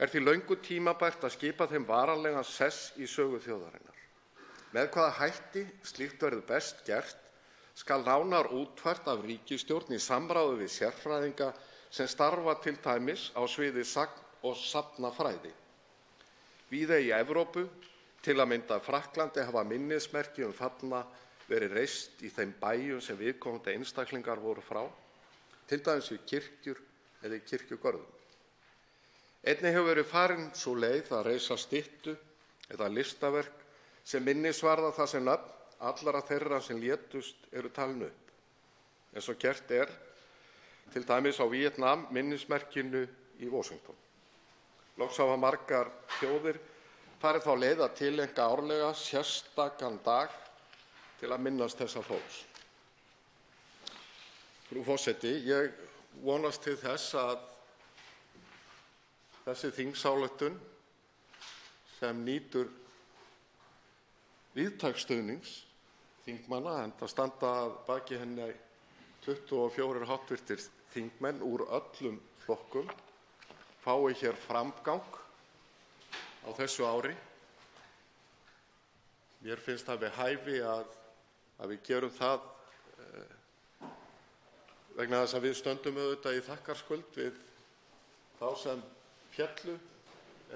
því löngu tímabært að skipa þeim varanlegan sess í sögu þjóðarinnar. Með hvaða hætti slíkt verður best gert skal nánar útfært af ríkisstjórn í samráði við sérfræðinga sem starfa til dæmis á sviði sagn- og safnafræði. Víða í Evrópu, til að mynda Frakklandi, hafa minnismerki fallna verið reist í þeim bæjum sem viðkomandi einstaklingar voru frá, til dæmis við kirkjur eða í kirkjugörðum. Einnig hefur verið farin sú leið að reisa styttu eða listaverk sem minnisvarða þar sem nöfn allra þeirra sem létust eru talin upp, eins og gert til dæmis á Víetnam minnismerkinu í Washington. Loks hafa margar þjóðir farið þá leið að tileinka árlega sérstakan dag til að minnast þessa fólks. Frú forseti, ég vonast til þess að þessi þingsályktun sem nýtur víðtæks stuðnings þingmanna, enda standa að baki henni 24 hv. Þingmenn úr öllum flokkum, fái hér framgang á þessu ári. Mér finnst það við hæfi að við gerum það vegna þess að við stöndum auðvitað í þakkarskuld við þá sem féllu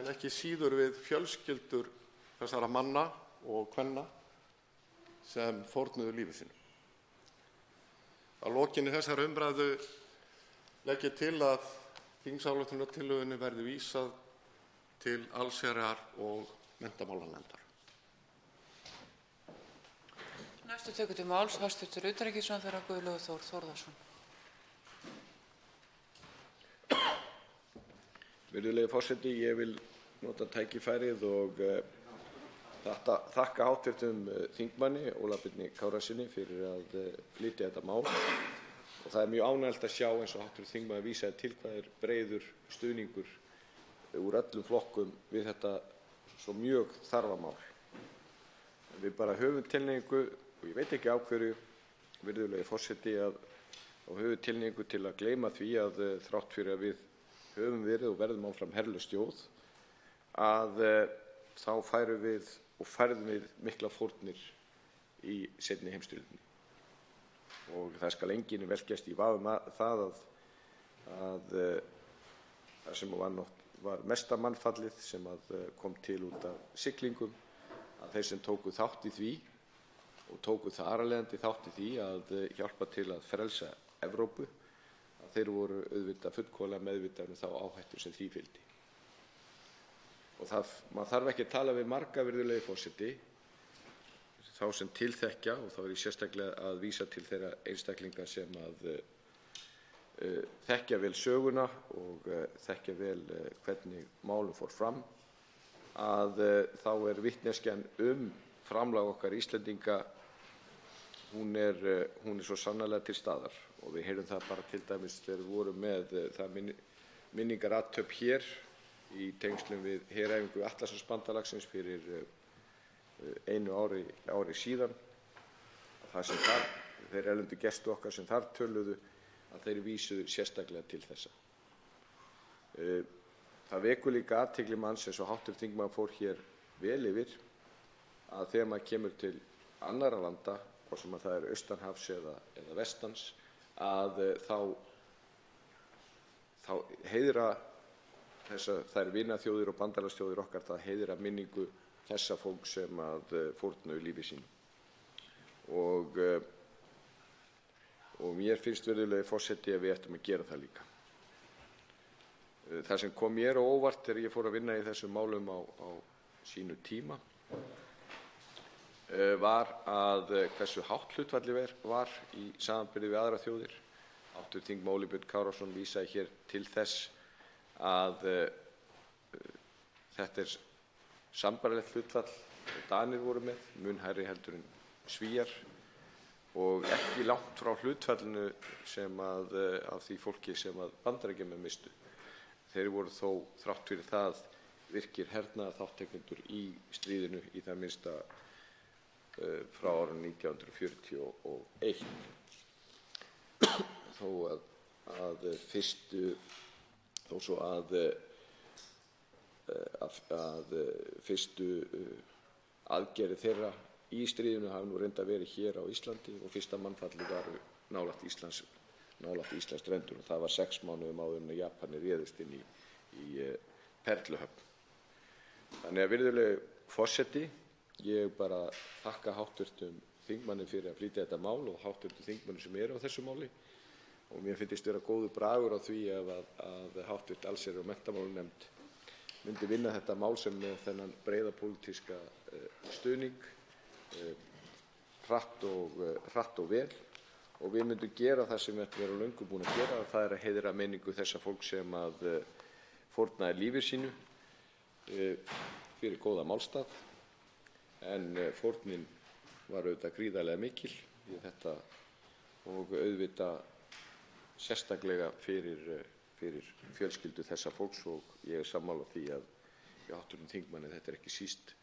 en ekki síður við fjölskyldur þessara manna og kvenna sem fórnuðu lífi sínu. Að lokinni þessari umræðu legg ég til að þingsályktunartillögunni verði vísað til allsherjar- og menntamálanefndar. Næstu tekur til máls hæstv. Utanríkisráðherra Guðlaugur Þór Þórðarson. Virðulegi forseti, ég vil nota tækifærið og þakka hv. þingmanni Óla Birni Kárasyni fyrir að flytja þetta mál. Og það mjög ánægjulegt að sjá, eins og hv. þingmaður vísaði til, hvað breiður stuðningur úr öllum flokkum við þetta svo mjög þarfa mál. Við bara höfum tilhneigingu, og ég veit ekki á hverju, virðulegi forseti, og höfum tilhneigingu til að gleyma því að þrátt fyrir að við höfum verið og verðum áfram herlaus þjóð, að þá færðum við miklar fórnir í seinni heimsstyrjöldinni. Og það skal enginn velkjast í vafa það að það sem var mesta mannfallið sem kom til út af siglingum, að þeir sem tóku þátt í því og tóku þar af leiðandi þátt í því að hjálpa til að frelsa Evrópu, að þeir voru auðvitað fullkomlega meðvitaðir þá áhættu sem því fylgdi. Og maður þarf ekki að tala við marga, virðulegi forseti, þá sem tilþekkja, og þá ég sérstaklega að vísa til þeirra einstaklinga sem þekkja vel söguna og þekkja vel hvernig málum fór fram, að þá vitneskjan framlag okkar Íslendinga, hún er svo sannarlega til staðar. Og við heyrum það bara til dæmis þegar við vorum með það minningarathöfn hér í tengslum við heræfingu Atlantshafsbandalagsins fyrir einu ári síðan, það sem þeir erlendu gestir okkar sem þar töluðu, að þeir vísuðu sérstaklega til þessa. Það vekur líka athygli manns, eins og hv. þingmaður fór hér vel yfir, að þegar maður kemur til annarra landa, hvort sem það austan hafs eða vestans, að þá þá heiðra þær vinaþjóðir og bandalagsþjóðir okkar, það heiðra minningu þessa fólks sem fórnuðu lífi sínu. Og mér finnst, virðulegi forseti, að við ættum að gera það líka. Það sem kom mér á óvart þegar ég fór að vinna í þessum málum á sínu tíma var hversu hátt hlutfallið var í samanburði við aðrar þjóðir. Hv. þm. Óli Björn Kárason vísaði hér til þess að þetta sambærilegt hlutfall Danir voru með, mun hærri heldur en Svíar, og ekki langt frá hlutfallinu sem af því fólki sem Bandaríkjamenn misstu. Þeir voru þó þrátt fyrir það virkir hernaðarþátttakendur í stríðinu, í það minnsta frá árinu 1941. Þó svo að fyrstu aðgerðir þeirra í stríðinu hafi nú reyndar verið hér á Íslandi og fyrsta mannfallið var nálægt Íslandsstrendur og það var 6 mánuðum áður en Japanir réðust inn í Perluhöfn. Þannig að, virðulegi forseti, ég bara þakka hv. þingmanni fyrir að flytja þetta mál og hv. þingmönnum sem eru á þessu máli, og mér finnst vera góður bragur á því að hv. allsherjar- og menntamálanefnd myndi vinna þetta mál sem með þennan breiða pólitíska stuðning hratt og vel, og við myndum gera það sem við ættum að vera löngu búin að gera, það er að heiðra minningu þessa fólks sem fórnaði lífi sínu fyrir góða málstað. En fórnin var auðvitað gríðarlega mikil í þetta og auðvitað sérstaklega fyrir fjölskyldu þessa fólks, og ég er sammála því að hv. þingmanni þetta ekki síst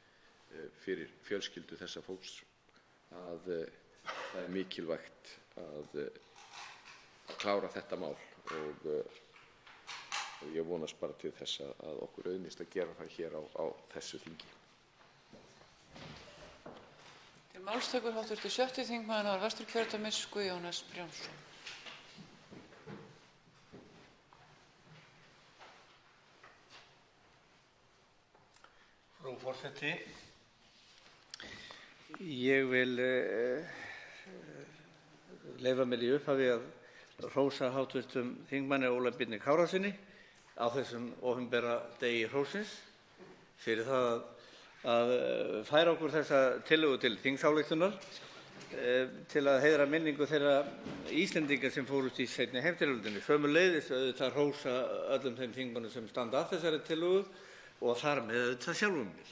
fyrir fjölskyldu þessa fólks að það er mikilvægt að klára þetta mál, og ég vonast bara til þess að okkur auðnist að gera það hér á þessu þingi. Til máls tekur hv. 6. þingmaður Norðvesturkjördæmis Guðjón S. Brjánsson. Frú forseti, ég vil leyfa mér í upphafi að hrósa hv. þingmanni Óla Birni Kárasyni á þessum opinbera degi hróssins fyrir það að færa okkur þessa tillögu til þingsályktunar til að heiðra minningu þeirra Íslendinga sem fórust í seinni heimsstyrjöldinni. Sömuleiðis auðvitað hrósa öllum þeim þingmönnum sem standa að þessari tillögu og þar með auðvitað sjálfum mér.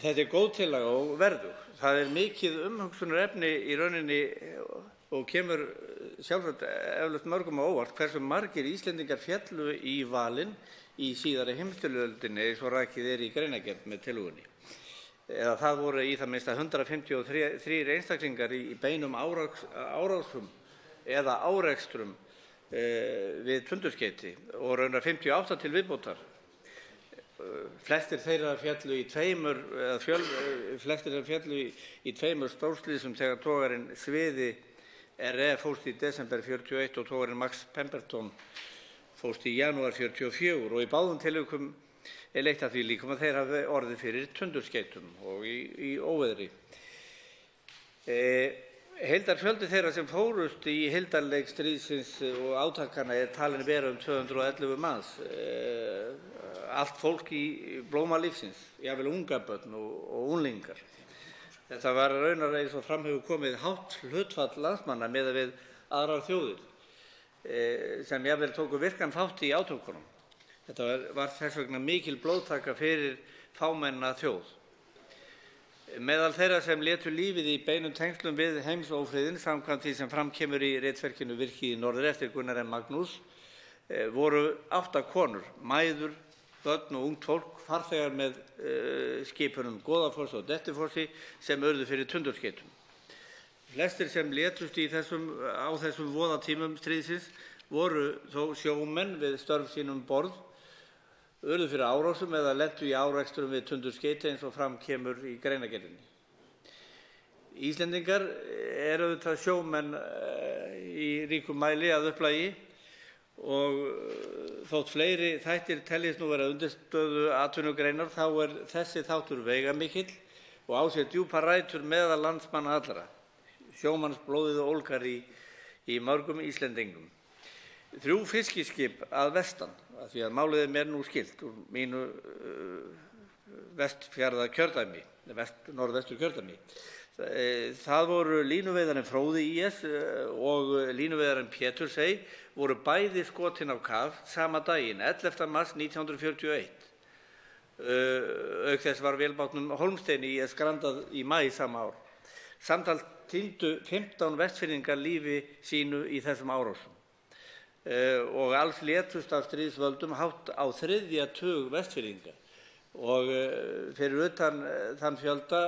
Þetta er góð tillaga og verðug. Það er mikið umhugsunarefni í rauninni og kemur sjálfsagt eflaust mörgum á óvart hversu margir Íslendingar féllu í valinn í síðari heimsstyrjöldinni eins og rakið er í greinargerð með tillögunni. Eða það voru í það minnsta 153 einstaklingar í beinum árásum eða árekstrum við tundurskeyti og raunar 58 til viðbótar. Flestir þeirra féllu í tveimur stórslysum þegar togarinn Sviði RF fórst í desember 41 og togarinn Max Pemberton fórst í janúar 44, og í báðum tilvikum er leitt að því líkum að þeir hafi orðið fyrir tundurskeytum og í óveðri. Heildarfjöldi þeirra sem fórust í hildarleik stríðsins og átakanna er talinn vera 211 manns. Allt fólk í blóma lífsins, jafnvel ungabörn og unglingar. Þetta var raunar eins og fram hefur komið hátt hlutfall landsmanna miðað við aðrar þjóðir sem jafnvel tóku virkan þátt í átökunum. Þetta var þess vegna mikil blóðtaka fyrir fámenna þjóð. Meðal þeirra sem létu lífið í beinum tengslum við heimsófriðinn samkvæmt því sem fram kemur í ritverkinu Virkið í norður eftir Gunnar M. Magnús voru 8 konur, mæður, börn og ungt fólk, farþegar með skipunum Goðafossi og Dettifossi sem urðu fyrir tundurskeytum. Flestir sem létust á þessum voðatímum stríðsins voru þó sjómenn við störf sínum borð, urðu fyrir árásum eða lentu í árekstrum við tundurskeyti eins og fram kemur í greinargerðinni. Íslendingar eru auðvitað sjómenn í ríkum mæli að upplagi og þótt fleiri þættir teljist nú vera undirstöðu atvinnugreinar þá er þessi þáttur veigamikill og á sér djúpar rætur meðal landsmanna allra. Sjómannsblóðið ólgar í mörgum Íslendingum. 3 fiskiskip að vestan, af því að málið er mér nú skylt úr mínu Vestfjarðakjördæmi, norðvesturkjördæmi. Það voru línuveiðarinn Fróði IS og línuveiðarinn Pétursey voru bæði skotin á kaf sama daginn, 11. mars 1941. Auk þess var vélbátnum Hólmsteini IS grandað í maí sama ár. Samtals týndu 15 Vestfirðingar lífi sínu í þessum árásum og alls létust af stríðsvöldum hátt á 3. tug Vestfirðinga og fyrir utan þann fjölda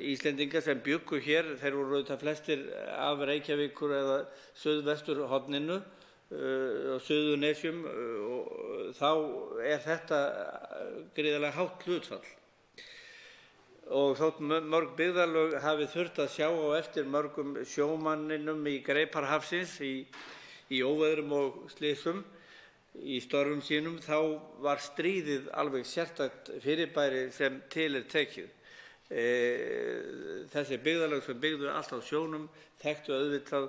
Íslendinga sem bjuggu hér, þeir voru auðvitað flestir af Reykjavíkur eða suðvesturhorninu og Suðurnesjum og þá er þetta gríðarlega hátt hlutfall. Og þótt mörg byggðarlög hafi þurft að sjá á eftir mörgum sjómanninum í greipar hafsins í óveðrum og slysum í störfum sínum, þá var stríðið alveg sérstakt fyrirbæri sem til er tekið. Þessi byggðarlög sem byggðu allt á sjónum þekktu auðvitað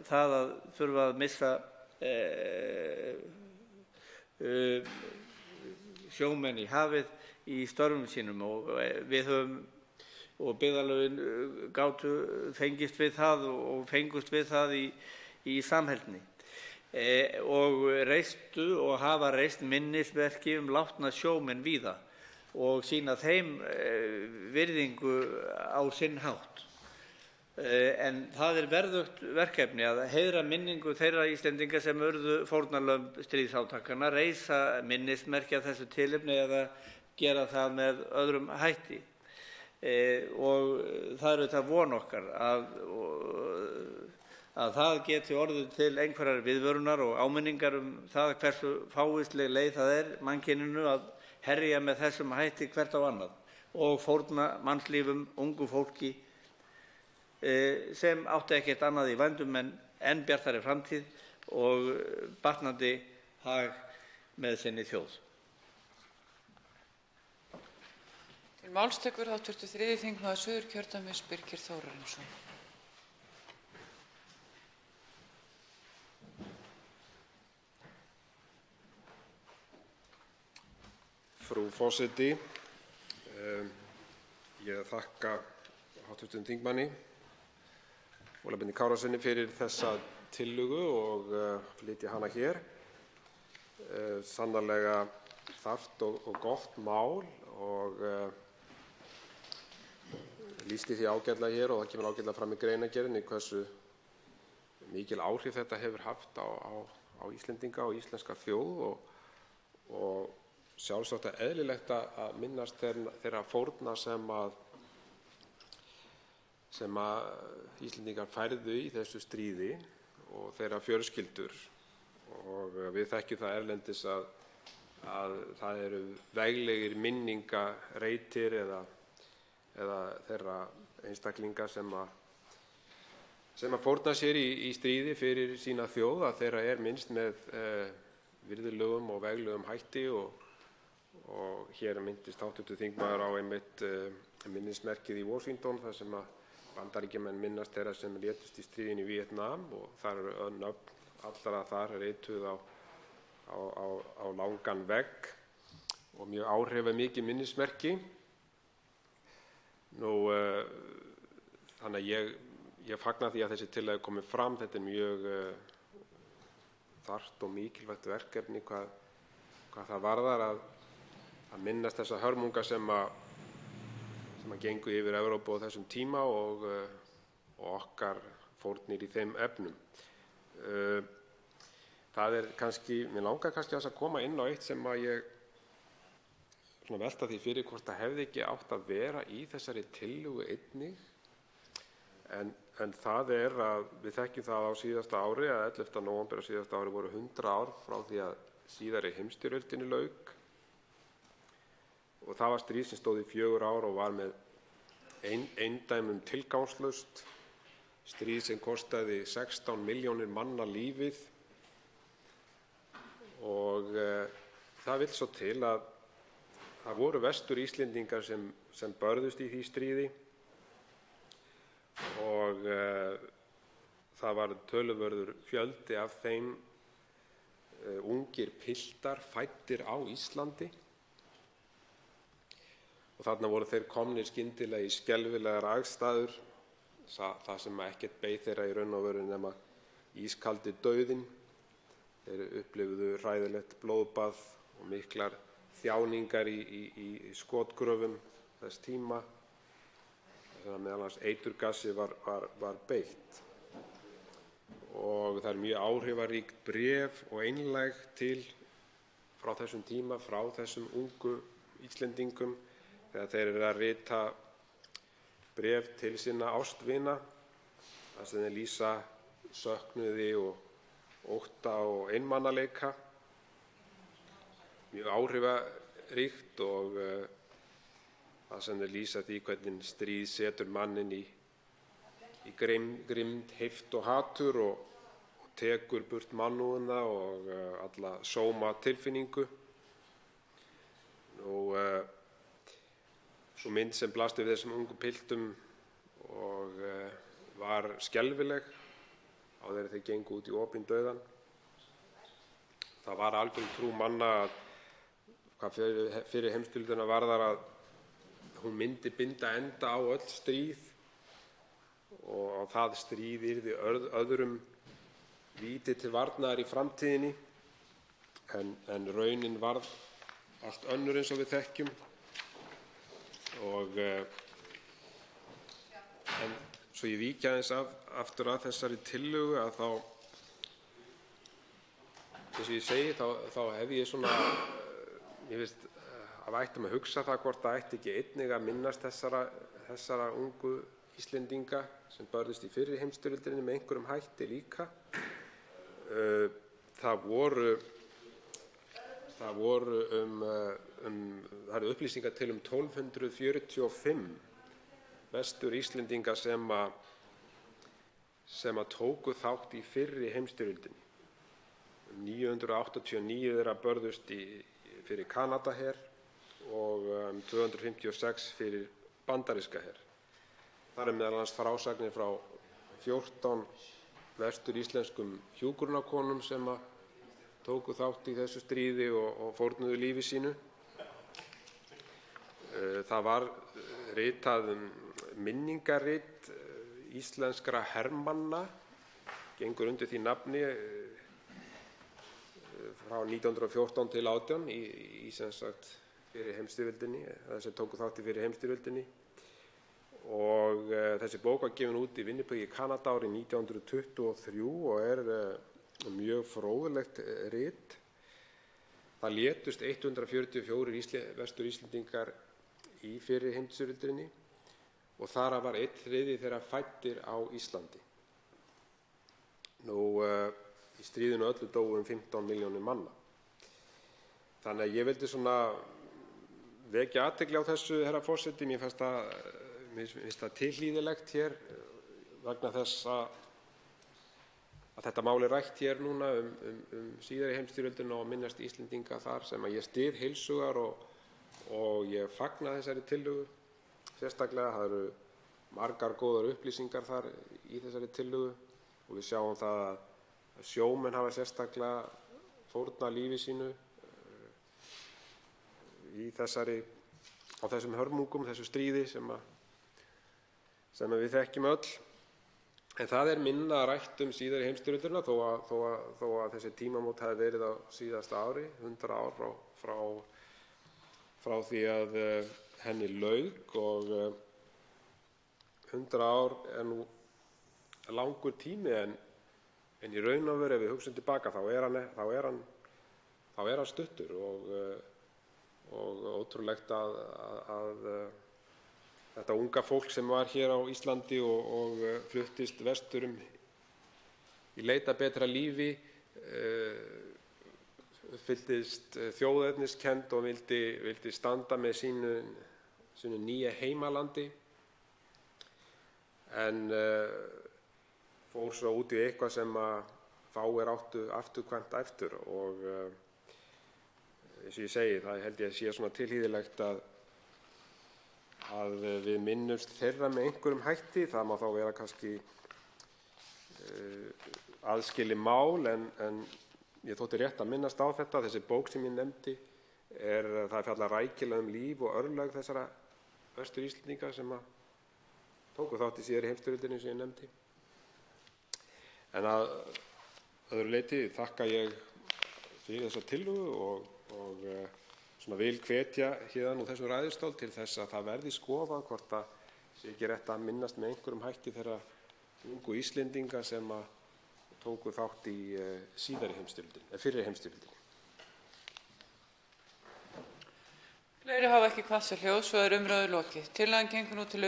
það að þurfa að missa sjómenn í hafið í störfum sínum og við höfum og byggðarlögin gátu fengist við það og fengust við það í samheldni og reistu og hafa reist minnismerki látna sjómenn víða og sýna þeim virðingu á sinn hátt. En það er verðugt verkefni að heiðra minningu þeirra Íslendinga sem urðu fórnarlömb stríðsátakanna, reisa minnismerki af þessu tilefni eða gera það með öðrum hætti. Og það er auðvitað von okkar að það geti orðið til einhverjar viðvörunar og áminningar það hversu fávísleg leið það er mannkyninu að herja með þessum hætti hvert á annað og fórna mannslífum, ungu fólki sem átti ekkert annað í vændum en bjartari framtíð og batnandi hag með sinni þjóð. Til máls tekur hv. 3. þingmaður Suðurkjördæmis Birgir Þórarinsson. Frú forseti, ég þakka hv. þingmanni Óla Birni Kárasyni fyrir þessa tillögu og flytja hana hér. Sannarlega þarft og gott mál og lýsti því ágætlega hér og það kemur ágætlega fram í greinargerðinni hversu mikil áhrif þetta hefur haft á Íslendinga og íslenska þjóð og sjálfsagt eðlilegt að minnast þeirra fórna sem Íslendingar færðu í þessu stríði og þeirra fjölskyldur og við þekkjum það erlendis að það eru veglegir minningareitir eða þeirra einstaklinga sem fórna sér í stríði fyrir sína þjóð, að þeirra er minnst með virðulegum og veglegum hætti og hér minntist hv. þingmaður á einmitt minnismerkið í Washington þar sem að Bandaríkjamenn minnast þeirra sem létust í stríðinu í Víetnam og þar eru nöfn allra þar rituð á langan vegg og mjög áhrifamikið minnismerki. Þannig að ég fagna því að þessi tillaga komi fram. Þetta er mjög þarft og mikilvægt verkefni hvað það varðar að minnast þessa hörmunga sem gengu yfir Evrópu á þessum tíma og okkar fórnir í þeim efnum. Mér langar kannski að koma inn á eitt sem að ég velta því fyrir hvort það hefði ekki átt að vera í þessari tillögu einnig. En það er að við þekkjum það á síðasta ári að 11. nóvember á síðasta ári voru 100 ár frá því að síðari heimsstyrjöldinni lauk og það var stríð sem stóð í 4 ár og var með eindæmum tilgangslaust, stríð sem kostaði 16 milljónir manna lífið og það vill svo til að það voru Vestur-Íslendingar sem börðust í því stríði og það var töluverður fjöldi af þeim ungir piltar fæddir á Íslandi og þarna voru þeir komnir skyndilega í skelfilegar aðstæður, það sem ekkert beið þeirra í raun og veru nema ískaldi dauðinn. Þeir upplifðu hræðilegt blóðbað og miklar þjáningar í skotgröfum þess tíma. Þannig að meðal annars eiturgassi var beitt. Og það er mjög áhrifaríkt bréf og einlæg til frá þessum tíma, frá þessum ungu Íslendingum, þegar þeir eru að rita bréf til sinna ástvina, þar sem þeir lýsa söknuði og ótta og einmanaleika. Mjög áhrifaríkt og þar sem þeir lýsa því hvernig stríð setur mannin í grimmd, heift og hatur og tekur burt mannúðina og alla sómatilfinningu. Sú mynd sem blasti við þessum ungu piltum og var skelfileg áður en þeir gengu út í opinn dauðann. Það var algjör trú manna að hvað fyrir heimsstyrjöldina varðar að hún myndi binda enda á öll stríð og að það stríð yrði öðrum víti til varnaðar í framtíðinni, en raunin varð allt önnur eins og við þekkjum. En svo ég víkja aðeins aftur að þessari tillögu að þá, eins og ég segi, þá hef ég svona, ég veist að við ættum að hugsa það hvort það ætti ekki einnig að minnast þessara ungu Íslendinga sem börðust í fyrri heimsstyrjöldinni með einhverjum hætti líka. Það eru upplýsingar til 1245 Vestur-Íslendinga sem tóku þátt í fyrri heimsstyrjöldinni. 989 þeirra börðust fyrir Kanadaher og 256 fyrir bandaríska her. Þar meðal annars frásagnir frá 14 vestur-íslenskum hjúkrunarkonum sem tóku þátt í þessu stríði og fórnuðu lífi sínu. Það var ritað minningarrit íslenskra hermanna, gengur undir því nafni frá 1914 til 18 í sem sagt fyrir heimsstyrjöldinni, þessi tóku þátt í fyrir heimsstyrjöldinni. Og þessi bók var gefin út í Winnipeg í Kanada árið 1923 og mjög fróðlegt rit. Það létust 144 Vestur-Íslendingar í fyrri heimsstyrjöldinni og þar var 1/3 þeirra fæddir á Íslandi. Í stríðinu öllu dóu 15 milljónir manna. Þannig að ég vildi svona vekja athygli á þessu, herra forseti. Mér finnst það tilhlýðilegt hér vegna þess að þetta mál er rætt hér núna síðari heimsstyrjöldina og minnast Íslendinga þar, sem að ég styð heils hugar og ég fagna þessari tillögu sérstaklega. Það eru margar góðar upplýsingar þar í þessari tillögu og við sjáum það að sjómenn hafa sérstaklega fórnað lífi sínu á þessum hörmungum, þessu stríði sem við þekkjum öll. En það er minna rætt síðari heimsstyrjöldina þó að þessi tímamót hafi verið á síðasta ári, 100 ár frá því að henni lauk, og 100 ár er nú langur tími, en í raun og veru ef við hugsum tilbaka þá er hann stuttur og ótrúlegt að þetta unga fólk sem var hér á Íslandi og fluttist vestur í leit að betra lífi, fylltist þjóðerniskennd og vildi standa með sínu nýja heimalandi en fór svo út í eitthvað sem að fáir áttu afturkvæmt eftir. Og eins og ég segi, það held ég að sé svona tilhlýðilegt að við minnumst þeirra með einhverjum hætti. Það má þá vera kannski aðskilið mál, en ég þótti rétt að minnast á þetta. Þessi bók sem ég nefndi, það fjallar rækilega um líf og örlög þessara Vestur-Íslendinga sem tóku þátt í síðari heimsstyrjöldinni sem ég nefndi. En að öðru leyti þakka ég fyrir þessa tillögu og svona vil hvetja héðan úr þessum ræðustól til þess að það verði skoðað hvort það sé ekki rétt að minnast með einhverjum hætti þeirra ungu Íslendinga sem tóku þátt í fyrri heimsstyrjöldinni. Fleiri hafa ekki kvað sér hljóðs og umræðu lokið. Tillagan gengur nú til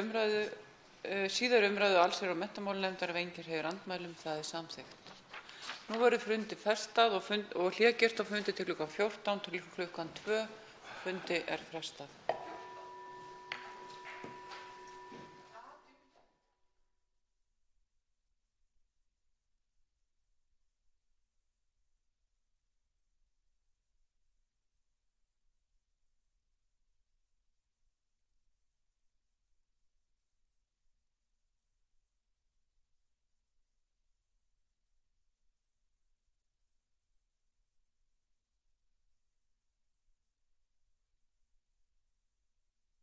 síðari umræðu allsherjar- og menntamálanefndar ef enginn hefur andmælum. Það er samþykkt. Nú verður fundi frestað og hlé gert á fundi til klukkan 14 til klukkan 2. Fundi er frestað.